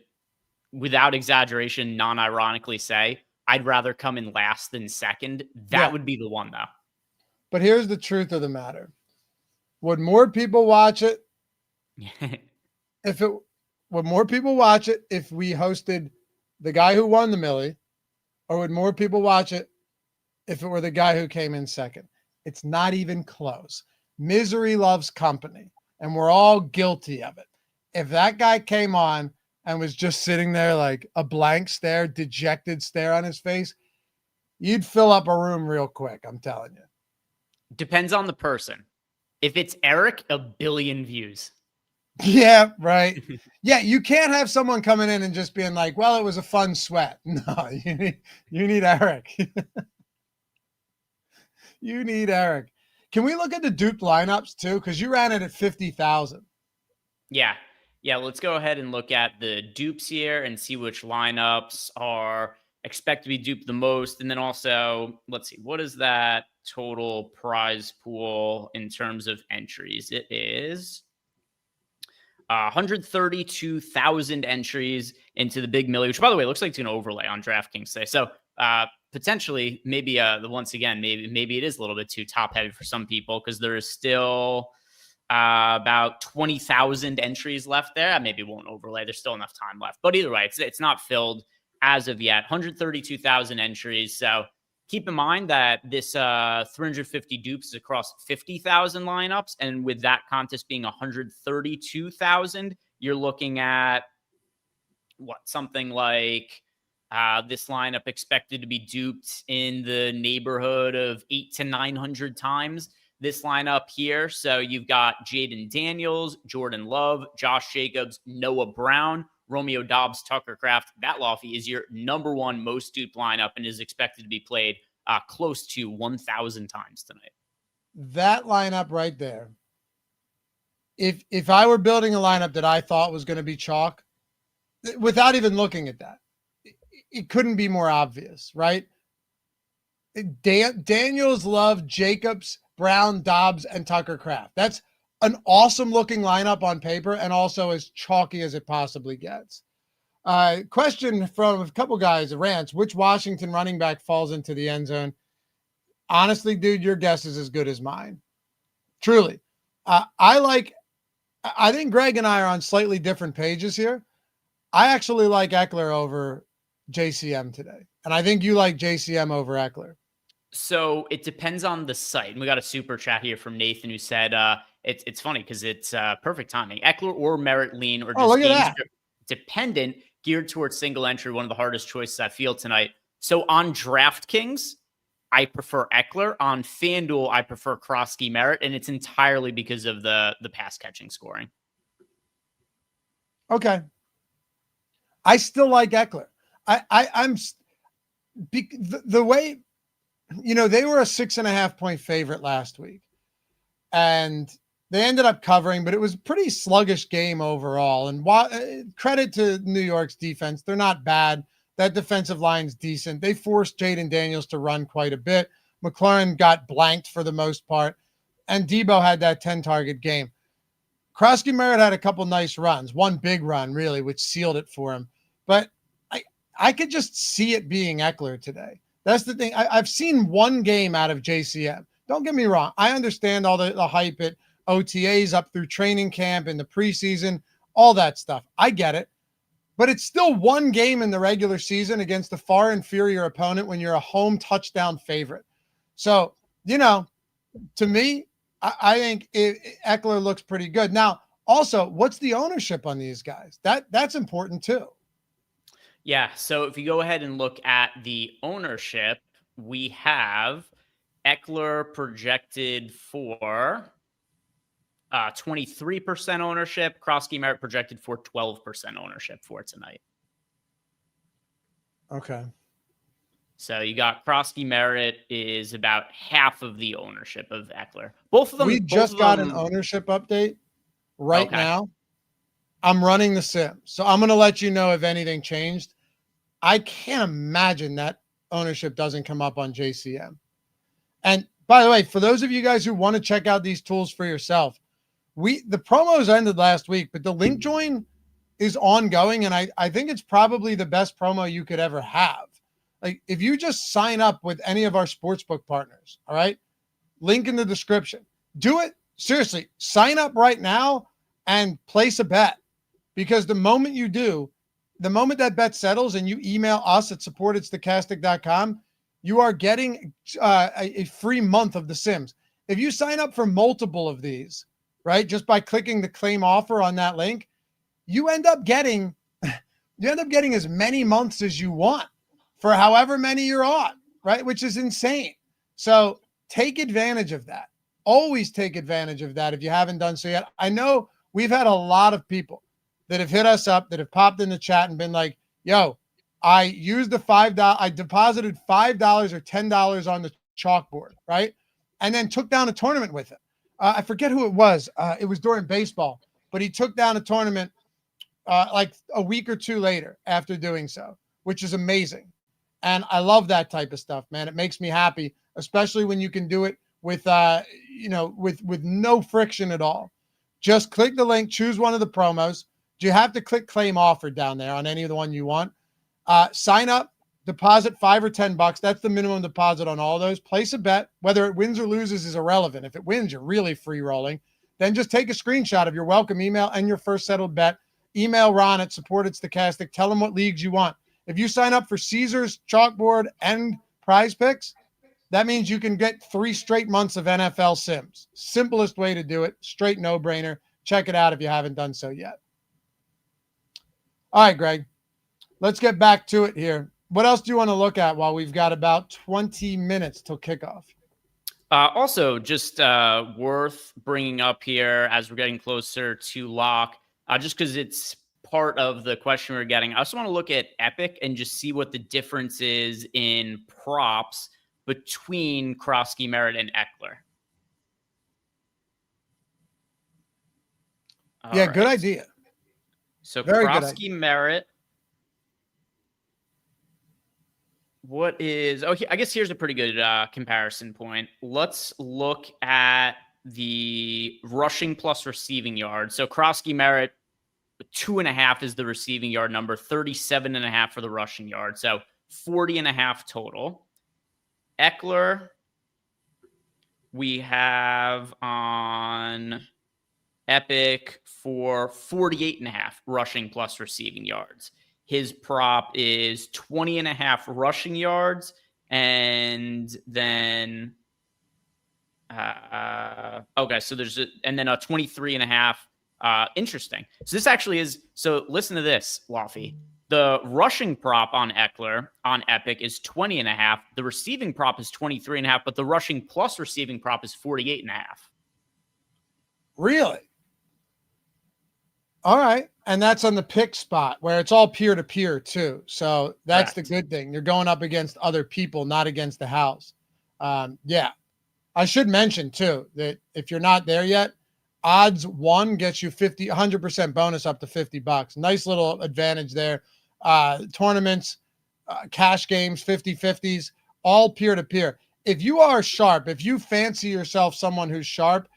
C: without exaggeration, non-ironically say, I'd rather come in last than second. That would be the one, though.
A: But here's the truth of the matter. Would more people watch it would more people watch it if we hosted the guy who won the milli, or would more people watch it if it were the guy who came in second? It's not even close. Misery loves company, and we're all guilty of it. If that guy came on and was just sitting there like a blank stare, dejected stare on his face, you'd fill up a room real quick, I'm telling you.
C: Depends on the person. If it's Eric, 1 billion views.
A: Yeah, right. Yeah, you can't have someone coming in and just being like, well, it was a fun sweat. No, you need Eric. You need Eric. Can we look at the duped lineups too? Because you ran it at 50,000.
C: Yeah. Let's go ahead and look at the dupes here and see which lineups are expect to be duped the most. And then also, let's see, what is that total prize pool in terms of entries? It is 132,000 entries into the big milli, which, by the way, looks like it's going to overlay on DraftKings today. So potentially, maybe once again, maybe it is a little bit too top heavy for some people, because there is still about 20,000 entries left there. Maybe it won't overlay. There's still enough time left. But either way, it's not filled as of yet. 132,000 entries. So keep in mind that this 350 dupes is across 50,000 lineups. And with that contest being 132,000, you're looking at something like this lineup expected to be duped in the neighborhood of 800 to 900 times. This lineup here. So you've got Jaden Daniels, Jordan Love, Josh Jacobs, Noah Brown, Romeo Doubs, Tucker Kraft. That, Loughy, is your number one most duped lineup and is expected to be played close to 1,000 times tonight.
A: That lineup right there. If I were building a lineup that I thought was going to be chalk, without even looking at that, it couldn't be more obvious, right? Daniels, Love, Jacobs, Brown, Dobbs, and Tucker Kraft. That's an awesome looking lineup on paper, and also as chalky as it possibly gets. Question from a couple guys, Rants: which Washington running back falls into the end zone? Honestly, dude, your guess is as good as mine. Truly. I think Greg and I are on slightly different pages here. I actually like Eckler over JCM today. And I think you like JCM over Eckler.
C: So it depends on the site. And we got a super chat here from Nathan who said it's funny because it's perfect timing. Eckler or Merritt lean or just game dependent, geared towards single entry, one of the hardest choices I feel tonight. So on DraftKings, I prefer Eckler. On FanDuel, I prefer Krosky Merritt, and it's entirely because of the pass catching scoring.
A: Okay. I still like Eckler. I'm the way, they were a 6.5 point favorite last week, and they ended up covering, but it was a pretty sluggish game overall. And credit to New York's defense. They're not bad. That defensive line's decent. They forced Jaden Daniels to run quite a bit, McLaurin got blanked for the most part, and Debo had that 10-target game. Krosky Merritt had a couple nice runs, one big run really, which sealed it for him. But I could just see it being Eckler today. That's the thing. I've seen one game out of JCM. Don't get me wrong. I understand all the hype at OTAs up through training camp and the preseason, all that stuff. I get it. But it's still one game in the regular season against a far inferior opponent when you're a home touchdown favorite. So, to me, I think Eckler looks pretty good. Now, also, what's the ownership on these guys? That's important too.
C: Yeah. So if you go ahead and look at the ownership, we have Eckler projected for 23% ownership. Krosky Merritt projected for 12% ownership for tonight.
A: Okay.
C: So you got Krosky Merritt is about half of the ownership of Eckler. Both of them.
A: We just got an ownership update right now. I'm running the sim, so I'm going to let you know if anything changed. I can't imagine that ownership doesn't come up on JCM. And by the way, for those of you guys who want to check out these tools for yourself, the promos ended last week, but the link join is ongoing, and I think it's probably the best promo you could ever have. Like, if you just sign up with any of our sportsbook partners, all right, link in the description. Do it. Seriously, sign up right now and place a bet, because the moment you do, the moment that bet settles and you email us at support@stokastic.com, you are getting a free month of the Sims. If you sign up for multiple of these, right, just by clicking the claim offer on that link, you end up getting as many months as you want for however many you're on, right? Which is insane. So take advantage of that. Always take advantage of that if you haven't done so yet. I know we've had a lot of people that have hit us up, that have popped in the chat and been like, yo, I used the $5, I deposited $5 or $10 on the chalkboard, right? And then took down a tournament with it. I forget who it was. It was during baseball, but he took down a tournament like a week or two later after doing so, which is amazing. And I love that type of stuff, man. It makes me happy, especially when you can do it with, with no friction at all. Just click the link, choose one of the promos. You have to click claim offer down there on any of the one you want. Sign up, deposit $5 or $10. That's the minimum deposit on all those. Place a bet. Whether it wins or loses is irrelevant. If it wins, you're really free rolling. Then just take a screenshot of your welcome email and your first settled bet. Email Ron at support@Stokastic. Tell him what leagues you want. If you sign up for Caesars, Chalkboard, and Prize Picks, that means you can get 3 straight months of NFL Sims. Simplest way to do it. Straight no-brainer. Check it out if you haven't done so yet. All right, Greg, let's get back to it here. What else do you want to look at while we've got about 20 minutes till kickoff?
C: Also, just worth bringing up here as we're getting closer to lock, just because it's part of the question we're getting. I also want to look at Epic and just see what the difference is in props between Krosky Merritt and Eckler.
A: Yeah, right. Good idea.
C: So Krosky Merritt, what is, I guess here's a pretty good comparison point. Let's look at the rushing plus receiving yard. So Krosky Merritt, 2.5 is the receiving yard number, 37.5 for the rushing yard. So 40.5 total. Eckler, we have on Epic for 48.5 rushing plus receiving yards. His prop is 20.5 rushing yards, and then so there's and then a 23.5. Interesting. So this actually is, so listen to this, Loughy. The rushing prop on Eckler on Epic is 20.5. The receiving prop is 23.5, but the rushing plus receiving prop is 48.5.
A: Really? All right. And that's on the pick spot where it's all peer-to-peer too. So that's correct. The good thing. You're going up against other people, not against the house. Yeah. I should mention too, that if you're not there yet, odds 1 gets you 100% bonus up to $50. Nice little advantage there. Tournaments, cash games, 50-50s, all peer-to-peer. if you are sharp, if you fancy yourself someone who's sharp,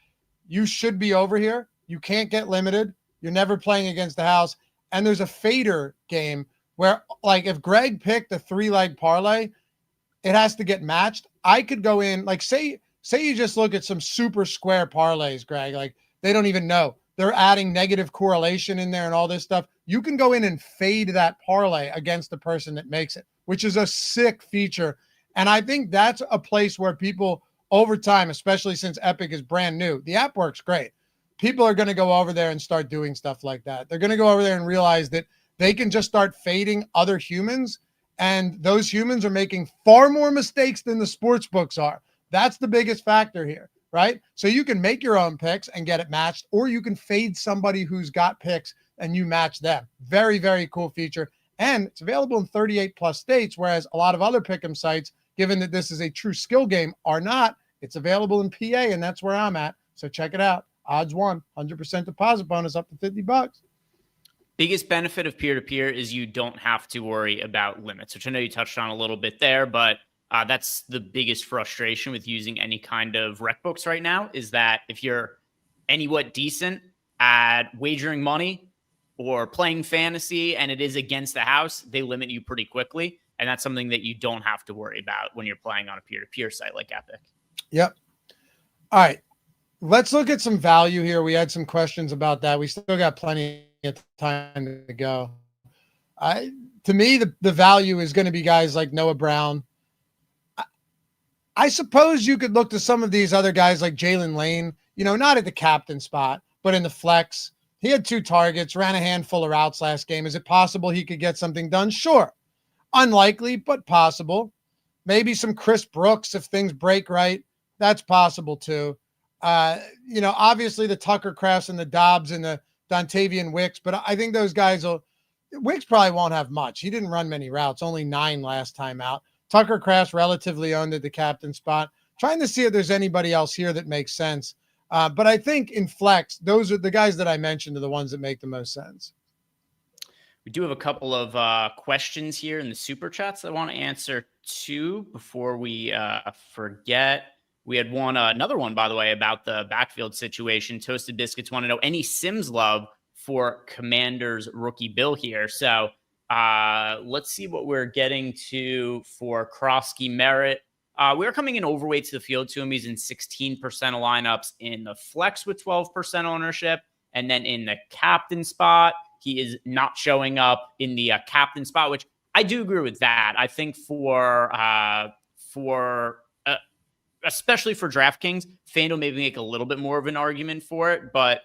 A: you should be over here. You can't get limited. You're never playing against the house. And there's a fader game where, like, if Greg picked a 3-leg parlay, it has to get matched. I could go in, like, say you just look at some super square parlays, Greg, like they don't even know. They're adding negative correlation in there and all this stuff. You can go in and fade that parlay against the person that makes it, which is a sick feature. And I think that's a place where people over time, especially since Epic is brand new, the app works great. People are going to go over there and start doing stuff like that. They're going to go over there and realize that they can just start fading other humans, and those humans are making far more mistakes than the sports books are. That's the biggest factor here, right? So you can make your own picks and get it matched, or you can fade somebody who's got picks and you match them. Very, very cool feature. And it's available in 38 plus states, whereas a lot of other pick'em sites, given that this is a true skill game, are not. It's available in PA, and that's where I'm at. So check it out. Odds 100% deposit bonus up to $50.
C: Biggest benefit of peer-to-peer is you don't have to worry about limits, which I know you touched on a little bit there, but that's the biggest frustration with using any kind of rec books right now, is that if you're anywhat decent at wagering money or playing fantasy and it is against the house, they limit you pretty quickly. And that's something that you don't have to worry about when you're playing on a peer-to-peer site like Epic.
A: Yep. All right. Let's look at some value here. We had some questions about that. We still got plenty of time to go. To me, the value is going to be guys like Noah Brown. I suppose you could look to some of these other guys like Jalen Lane, not at the captain spot, but in the flex. He had 2 targets, ran a handful of routes last game. Is it possible he could get something done? Sure. Unlikely, but possible. Maybe some Chris Brooks if things break right. That's possible too. Obviously the Tucker Crafts and the Dobbs and the Dontavian Wicks, but I think those guys Wicks probably won't have much. He didn't run many routes, only 9 last time out. Tucker Crafts relatively owned at the captain spot. Trying to see if there's anybody else here that makes sense. But I think in flex, those are the guys that I mentioned are the ones that make the most sense.
C: We do have a couple of questions here in the super chats that I want to answer too before we forget. We had another one, by the way, about the backfield situation. Toasted Biscuits want to know any Sims love for Commanders rookie Bill here. So let's see what we're getting to for Krosky Merritt. We're coming in overweight to the field to him. He's in 16% of lineups in the flex with 12% ownership. And then in the captain spot, he is not showing up in the captain spot, which I do agree with that. I think for especially for DraftKings, FanDuel maybe make a little bit more of an argument for it, but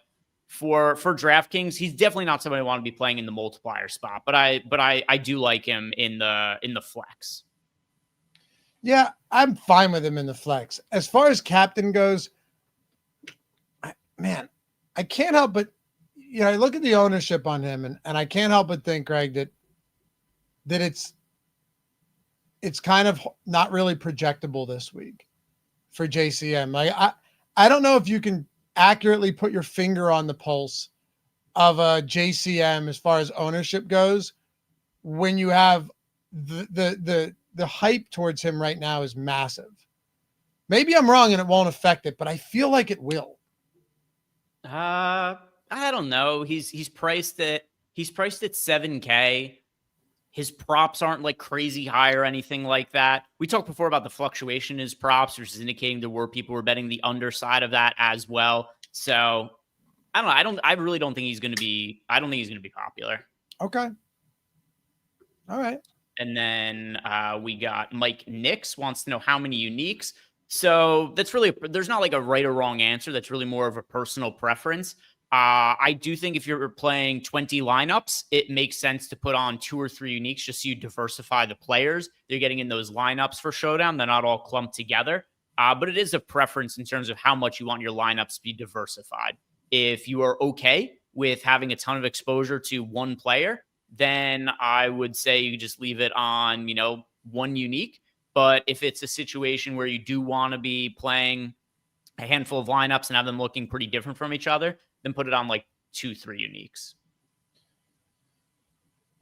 C: for DraftKings, he's definitely not somebody I want to be playing in the multiplier spot. But I do like him in the flex.
A: Yeah, I'm fine with him in the flex. As far as captain goes, I can't help but I look at the ownership on him, and I can't help but think, Greg, that it's kind of not really projectable this week for JCM. Like I don't know if you can accurately put your finger on the pulse of a JCM as far as ownership goes when you have the hype towards him right now is massive. Maybe I'm wrong and it won't affect it, but I feel like it will.
C: I don't know. He's priced at $7K. His props aren't like crazy high or anything like that. We talked before about the fluctuation in his props, which is indicating there were people who were betting the underside of that as well. So I don't know. I really don't think he's going to be popular. Okay.
A: All right.
C: And then we got Mike Nix wants to know how many uniques. So there's not like a right or wrong answer. That's really more of a personal preference. I do think if you're playing 20 lineups, it makes sense to put on 2 or 3 uniques just so you diversify the players they're getting in those lineups for Showdown. They're not all clumped together. But it is a preference in terms of how much you want your lineups to be diversified. If you are okay with having a ton of exposure to one player, then I would say you just leave it on, 1 unique. But if it's a situation where you do want to be playing a handful of lineups and have them looking pretty different from each other, then put it on like 2-3 uniques.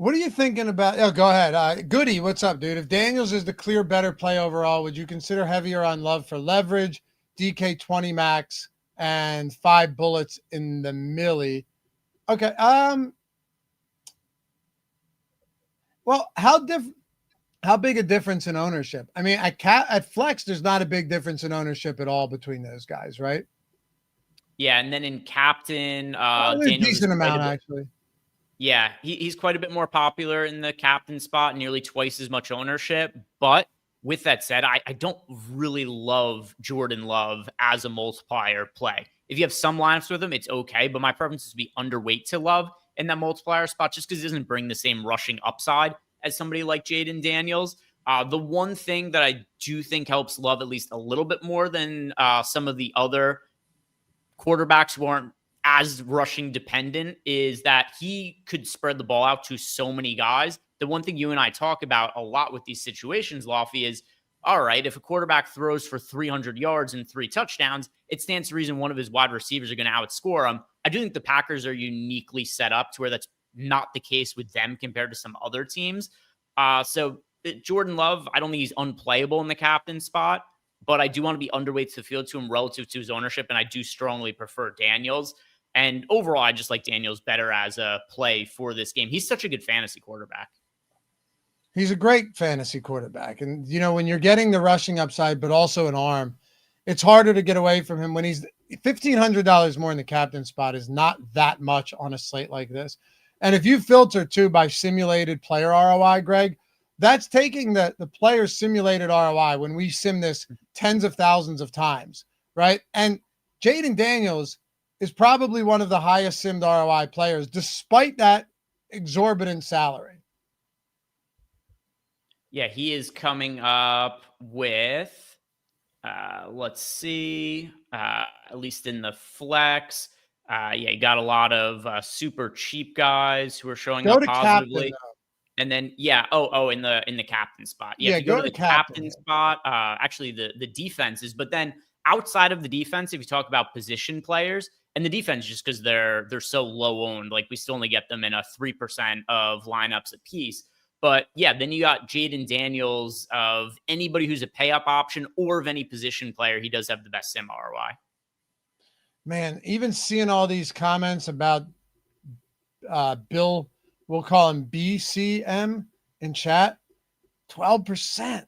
A: What are you thinking about? Oh, go ahead. Goody, what's up, dude? If Daniels is the clear better play overall, would you consider heavier on Love for leverage, DK 20 max, and 5 bullets in the millie? Okay. Well, how big a difference in ownership? I mean, at Flex, there's not a big difference in ownership at all between those guys, right?
C: Yeah, and then in captain,
A: A
C: Daniels is
A: decent
C: quite
A: amount,
C: a bit.
A: actually.
C: Yeah, he's quite a bit more popular in the captain spot, nearly twice as much ownership. But with that said, I don't really love Jordan Love as a multiplier play. If you have some lineups with him, it's okay. But my preference is to be underweight to Love in that multiplier spot just because he doesn't bring the same rushing upside as somebody like Jaden Daniels. The one thing that I do think helps Love at least a little bit more than some of the other quarterbacks who aren't as rushing dependent is that he could spread the ball out to so many guys. The one thing you and I talk about a lot with these situations, Loughy, is all right, if a quarterback throws for 300 yards and 3 touchdowns, it stands to reason one of his wide receivers are going to outscore him. I do think the Packers are uniquely set up to where that's not the case with them compared to some other teams. So Jordan Love, I don't think he's unplayable in the captain spot, but I do want to be underweight to the field to him relative to his ownership, and I do strongly prefer Daniels. And overall, I just like Daniels better as a play for this game. He's such a good fantasy quarterback.
A: He's a great fantasy quarterback. And, when you're getting the rushing upside, but also an arm, it's harder to get away from him when he's $1,500 more in the captain spot is not that much on a slate like this. And if you filter too by simulated player ROI, Greg, that's taking the player's simulated ROI when we sim this tens of thousands of times, right? And Jaden Daniels is probably one of the highest simmed ROI players, despite that exorbitant salary.
C: Yeah, he is coming up with, let's see, at least in the flex. You got a lot of super cheap guys who are showing up positively.
A: Captain,
C: and then, in the captain spot. Yeah, if you go to the captain spot, actually the defenses, but then outside of the defense, if you talk about position players and the defense, just because they're so low owned, like we still only get them in a 3% of lineups a piece. But yeah, then you got Jaden Daniels of anybody who's a pay up option or of any position player. He does have the best sim ROI.
A: Man, even seeing all these comments about Bill, we'll call him BCM in chat, 12%.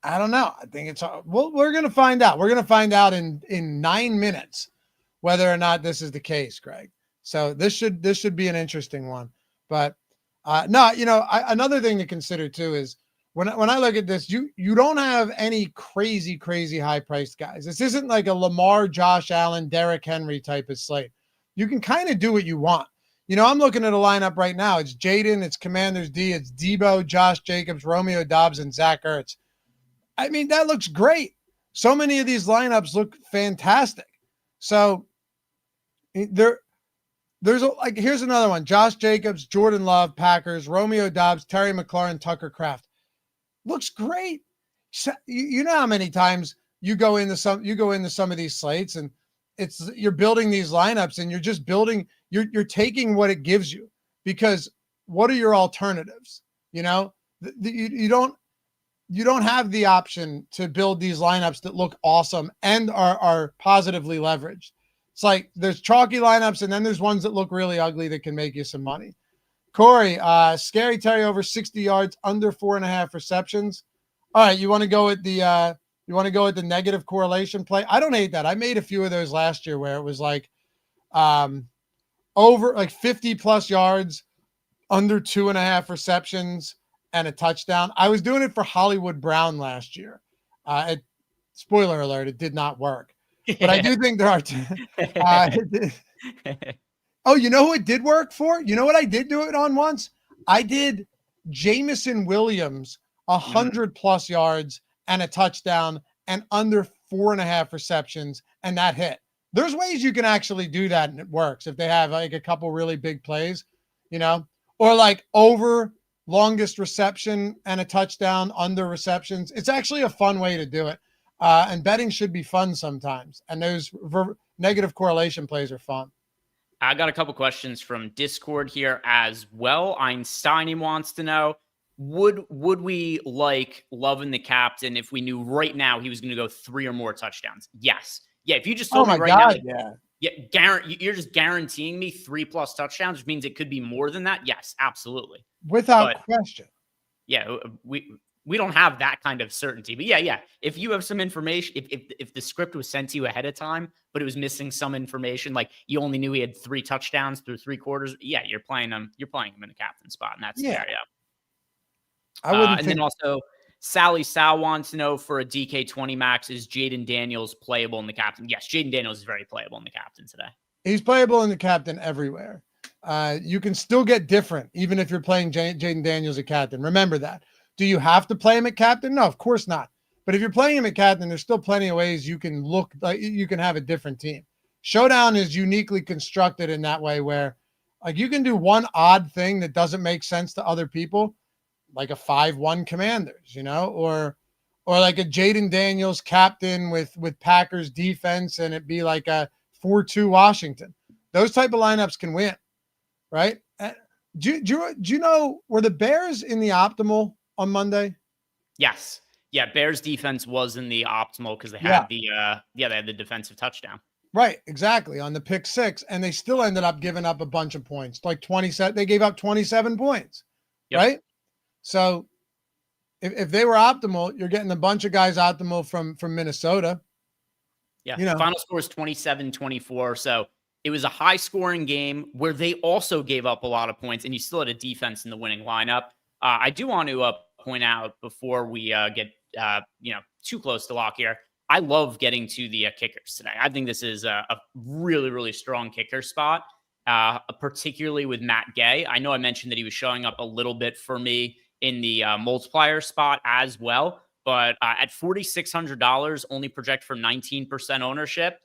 A: I don't know. I think we're going to find out. We're going to find out in 9 minutes whether or not this is the case, Greg. So this should be an interesting one. But another thing to consider too is when I look at this, you don't have any crazy high priced guys. This isn't like a Lamar, Josh Allen, Derrick Henry type of slate. You can kind of do what you want. I'm looking at a lineup right now. It's Jaden, it's Commanders D, it's Debo, Josh Jacobs, Romeo Doubs, and Zach Ertz. I mean, that looks great. So many of these lineups look fantastic. So here's another one. Josh Jacobs, Jordan Love, Packers, Romeo Doubs, Terry McLaurin, Tucker Kraft. Looks great. So, you know how many times you go into some of these slates and you're building these lineups and you're just building, you're taking what it gives you, because what are your alternatives? You don't have the option to build these lineups that look awesome and are positively leveraged. It's like there's chalky lineups and then there's ones that look really ugly that can make you some money. Corey, Scary Terry over 60 yards, under 4.5 receptions. All right, you want to go with the negative correlation play? I don't hate that. I made a few of those last year where it was like over like 50 plus yards, under 2.5 receptions, and a touchdown. I was doing it for Hollywood Brown last year. Spoiler alert, it did not work. But I do think there are oh, you know who it did work for? You know what I did do it on once? I did Jamison Williams 100 plus yards and a touchdown and under 4.5 receptions, and that hit. There's ways you can actually do that and it works if they have like a couple really big plays, or like over longest reception and a touchdown, under receptions. It's actually a fun way to do it. And betting should be fun sometimes. And those negative correlation plays are fun.
C: I got a couple questions from Discord here as well. Einstein wants to know, would we like loving the captain if we knew right now he was going to go 3 or more touchdowns? Yes. Yeah, if you just told me right now, you're just guaranteeing me 3+ touchdowns, which means it could be more than that. Yes, absolutely.
A: Without question.
C: Yeah, we don't have that kind of certainty. But yeah. If you have some information, if the script was sent to you ahead of time, but it was missing some information, like you only knew he had 3 touchdowns through 3 quarters, yeah, you're playing him in the captain spot, and that's fair, yeah.
A: I wouldn't
C: and then also Sally Sal wants to know, for a DK20 max, is Jaden Daniels playable in the captain? Yes, Jaden Daniels is very playable in the captain today.
A: He's playable in the captain everywhere. You can still get different, even if you're playing Jaden Daniels at captain. Remember that. Do you have to play him at captain? No, of course not. But if you're playing him at captain, there's still plenty of ways you can look like you can have a different team. Showdown is uniquely constructed in that way, where like you can do one odd thing that doesn't make sense to other people, like a 5-1 Commanders, or like a Jaden Daniels captain with Packers defense, and it be like a 4-2 Washington. Those type of lineups can win, right? Do you know, were the Bears in the optimal on Monday?
C: Yes. Yeah, Bears defense was in the optimal because they had they had the defensive touchdown.
A: Right, exactly, on the pick 6, and they still ended up giving up a bunch of points, like 27. They gave up 27 points, right? So if they were optimal, you're getting a bunch of guys optimal from Minnesota.
C: Yeah, the final score is 27-24. So it was a high-scoring game where they also gave up a lot of points, and you still had a defense in the winning lineup. I do want to point out before we get too close to lock here, I love getting to the kickers today. I think this is a really, really strong kicker spot, particularly with Matt Gay. I know I mentioned that he was showing up a little bit for me in the multiplier spot as well, but at $4,600, only project for 19% ownership.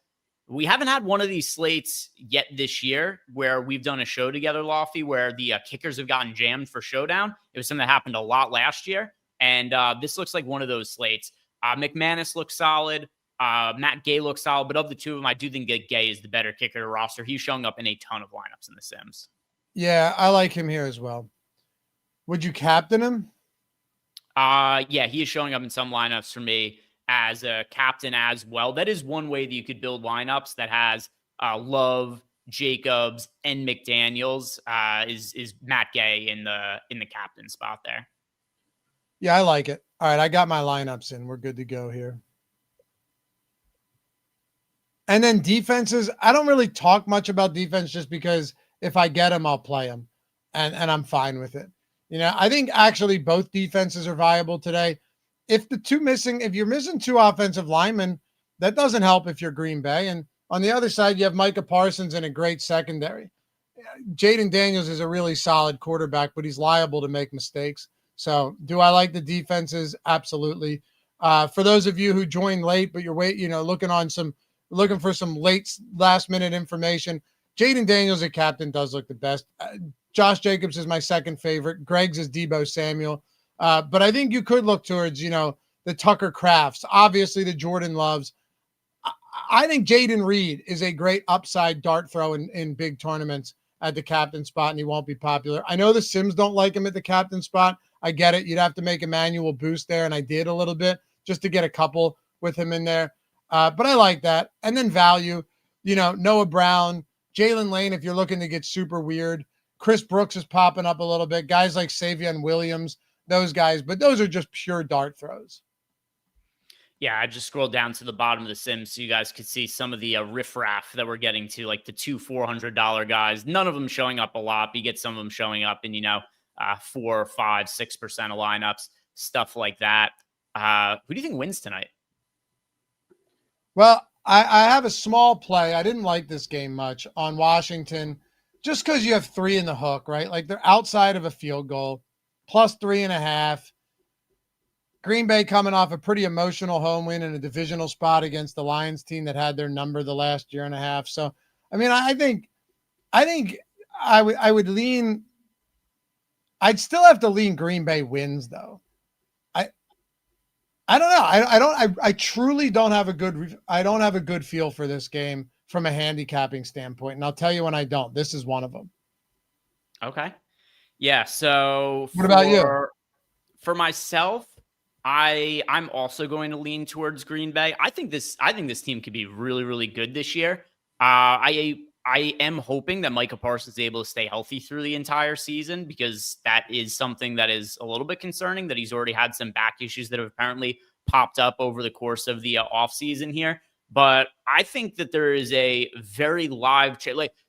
C: We haven't had one of these slates yet this year where we've done a show together, Loughy, where the kickers have gotten jammed for Showdown. It was something that happened a lot last year, and this looks like one of those slates. McManus looks solid. Matt Gay looks solid, but of the two of them, I do think that Gay is the better kicker to roster. He's showing up in a ton of lineups in the Sims.
A: Yeah, I like him here as well. Would you captain him?
C: Yeah, he is showing up in some lineups for me as a captain as well. That is one way that you could build lineups that has Love, Jacobs, and McDaniels. Is Matt Gay in the captain spot there?
A: Yeah, I like it. All right, I got my lineups in. We're good to go here. And then defenses, I don't really talk much about defense just because if I get them, I'll play them, and I'm fine with it. I think actually both defenses are viable today. If you're missing 2 offensive linemen, that doesn't help if you're Green Bay. And on the other side, you have Micah Parsons and a great secondary. Jaden Daniels is a really solid quarterback, but he's liable to make mistakes. So do I like the defenses? Absolutely. For those of you who joined late, but you're looking for some last minute information, Jaden Daniels at captain does look the best. Josh Jacobs is my second favorite. Greg's is Deebo Samuel. But I think you could look towards, the Tucker Crafts, obviously the Jordan Loves. I think Jaden Reed is a great upside dart throw in big tournaments at the captain spot, and he won't be popular. I know the Sims don't like him at the captain spot. I get it. You'd have to make a manual boost there, and I did a little bit just to get a couple with him in there. But I like that. And then value, Noah Brown, Jalen Lane, if you're looking to get super weird. Chris Brooks is popping up a little bit. Guys like Savion Williams, those guys, but those are just pure dart throws.
C: Yeah, I just scrolled down to the bottom of the Sims so you guys could see some of the riffraff that we're getting to, like the 2 $400 guys. None of them showing up a lot, but you get some of them showing up in, 4, 5, 6% of lineups, stuff like that. Who do you think wins tonight?
A: Well, I have a small play. I didn't like this game much on Washington just because you have 3 in the hook, right? Like they're outside of a field goal, plus 3.5. Green Bay coming off a pretty emotional home win in a divisional spot against the Lions team that had their number the last year and a half. So, I mean, I think I would lean. I'd still have to lean Green Bay wins though. I don't know. I truly don't have a good feel for this game from a handicapping standpoint. And I'll tell you when I don't. This is one of them.
C: Okay. Yeah. So
A: what about you?
C: For myself, I'm also going to lean towards Green Bay. I think this team could be really, really good this year. I am hoping that Micah Parsons is able to stay healthy through the entire season, because that is something that is a little bit concerning, that he's already had some back issues that have apparently popped up over the course of the offseason here. But I think that there is a very live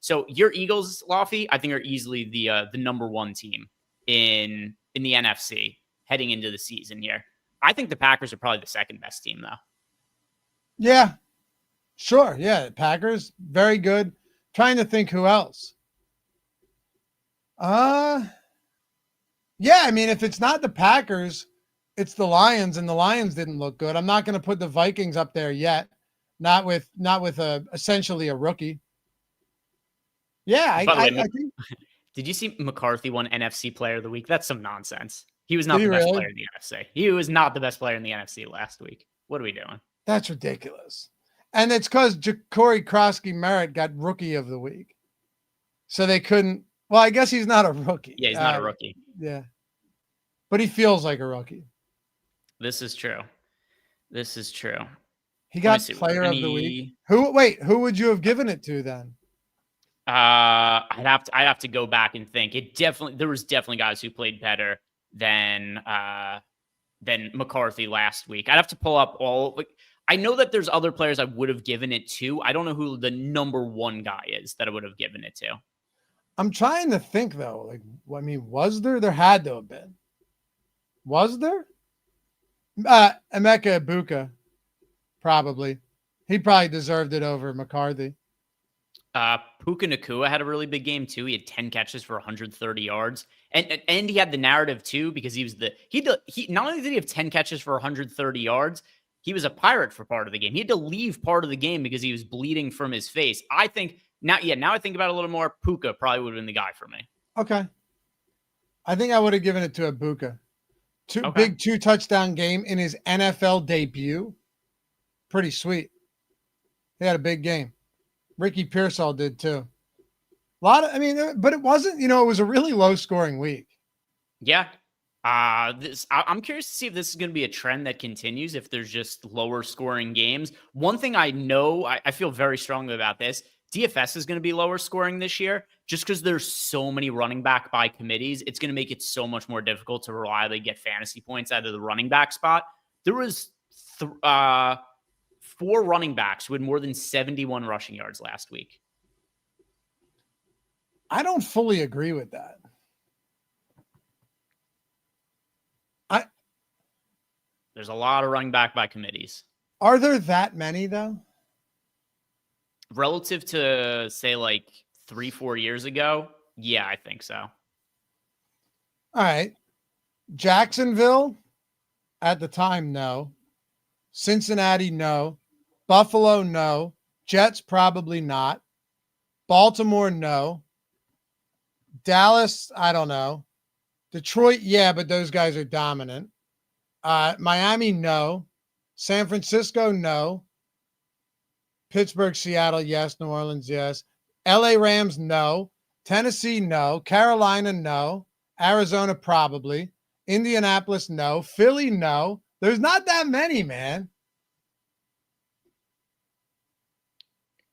C: so your Eagles, Loughy, I think are easily the number one team in the NFC heading into the season here. I think the Packers are probably the second best team, though.
A: Yeah, sure. Yeah, Packers, very good. Trying to think who else. Yeah, I mean, if it's not the Packers, it's the Lions, and the Lions didn't look good. I'm not going to put the Vikings up there yet. Not with essentially a rookie. Yeah, I think.
C: Did you see McCarthy won NFC Player of the Week? That's some nonsense. He was not the best player in the NFC. He was not the best player in the NFC last week. What are we doing?
A: That's ridiculous. And it's because Corey Krosky-Merritt got Rookie of the Week. So they couldn't. Well, I guess he's not a rookie.
C: Yeah, he's not a rookie.
A: Yeah. But he feels like a rookie.
C: This is true.
A: He got Player of the Week. Who would you have given it to then?
C: I'd have to go back and think. There was definitely guys who played better than McCarthy last week. I'd have to pull up I know that there's other players I would have given it to. I don't know who the number one guy is that I would have given it to.
A: I'm trying to think though. Was there? There had to have been. Was there? Emeka Ibuka, probably. He probably deserved it over McCarthy.
C: Puka Nacua had a really big game too. He had 10 catches for 130 yards, and he had the narrative too, because he not only did he have 10 catches for 130 yards, he was a Pirate for part of the game. He had to leave part of the game because he was bleeding from his face. I think now I think about it a little more. Puka probably would have been the guy for me.
A: Okay, I think I would have given it to Ibuka. Big 2-touchdown game in his NFL debut. Pretty sweet. He had a big game. Ricky Pearsall did too. But it wasn't, it was a really low scoring week.
C: Yeah. I'm curious to see if this is going to be a trend that continues, if there's just lower scoring games. One thing I know, I feel very strongly about this, DFS is going to be lower scoring this year, just because there's so many running back by committees. It's going to make it so much more difficult to reliably get fantasy points out of the running back spot. There was 4 running backs who had more than 71 rushing yards last week.
A: I don't fully agree with that.
C: There's a lot of running back by committees.
A: Are there that many though?
C: Relative to say like 3-4 years ago? Yeah, I think so.
A: All right. Jacksonville at the time, no. Cincinnati, no. Buffalo, no. Jets, probably not. Baltimore, no. Dallas, I don't know. Detroit, yeah, but those guys are dominant. Miami, no. San Francisco, no. Pittsburgh, Seattle, yes. New Orleans, yes. LA Rams, no. Tennessee, no. Carolina, no. Arizona, probably. Indianapolis, no. Philly, no. There's not that many, man.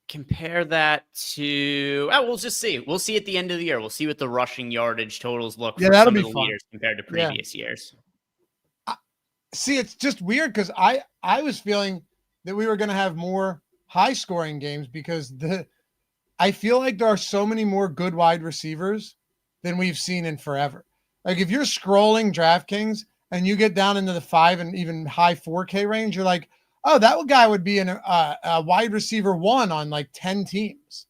C: Compare that to, we'll just see. We'll see at the end of the year. We'll see what the rushing yardage totals look for some of the leaders compared to previous years.
A: See, it's just weird because I was feeling that we were going to have more high-scoring games because I feel like there are so many more good wide receivers than we've seen in forever. Like if you're scrolling DraftKings and you get down into the 5 and even high 4K range, you're like, oh, that guy would be a wide receiver 1 on like 10 teams.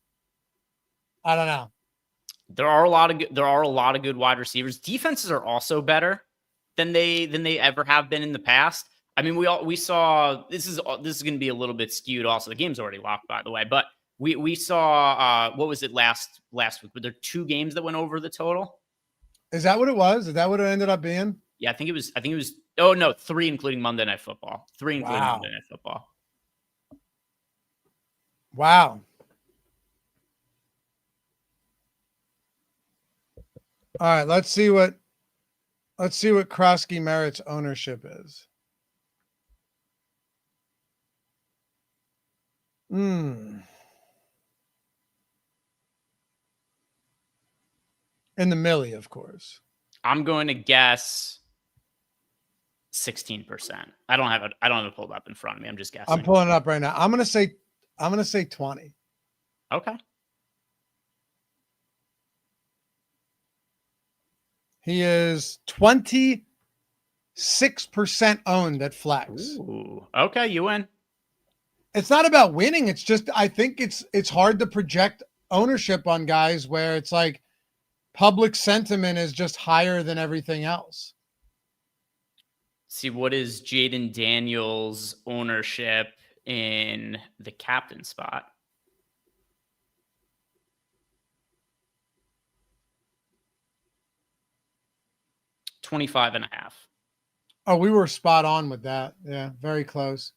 A: I don't know. There are a lot
C: of good wide receivers. Defenses are also better than they ever have been in the past. I mean, we saw this is going to be a little bit skewed. Also, the game's already locked, by the way. But we saw what was it last week? Were there 2 games that went over the total?
A: Is that what it was? Is that what it ended up being?
C: Yeah, I think it was. Oh no, 3 including Monday Night Football. 3 including Monday Night Football.
A: Wow. All right, let's see what Krosky Merritt's ownership is. In the millie, of course.
C: I'm going to guess 16%. I don't have it pulled up in front of me. I'm just guessing.
A: I'm pulling it up right now. I'm gonna say 20.
C: Okay.
A: He is 26% owned at Flex.
C: Ooh, okay, you win.
A: It's not about winning. It's just I think it's hard to project ownership on guys where it's like public sentiment is just higher than everything else.
C: See, what is Jaden Daniels' ownership in the captain spot? $25.5.
A: Oh, we were spot on with that. Yeah, very close.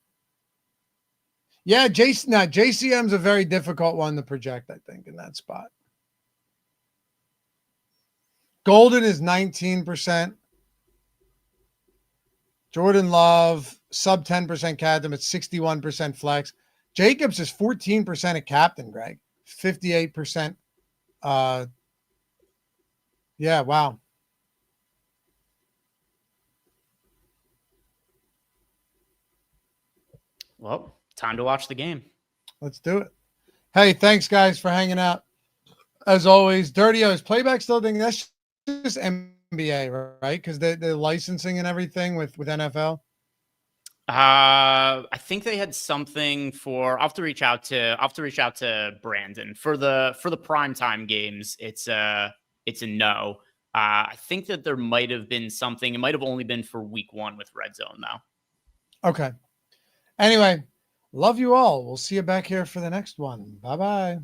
A: Yeah, JCM's a very difficult one to project, I think, in that spot. Golden is 19%. Jordan Love, sub 10% captain at 61% flex. Jacobs is 14% at captain, Greg. 58%. Yeah, wow.
C: Well, time to watch the game.
A: Let's do it. Hey, thanks, guys, for hanging out. As always, Dirty O's playback still thinking that's just NBA, right? Because the licensing and everything with NFL.
C: I think they had something for. I'll have to reach out to Brandon for the primetime games. It's a no. I think that there might have been something. It might have only been for week 1 with Red Zone though.
A: Okay. Anyway, love you all. We'll see you back here for the next one. Bye-bye.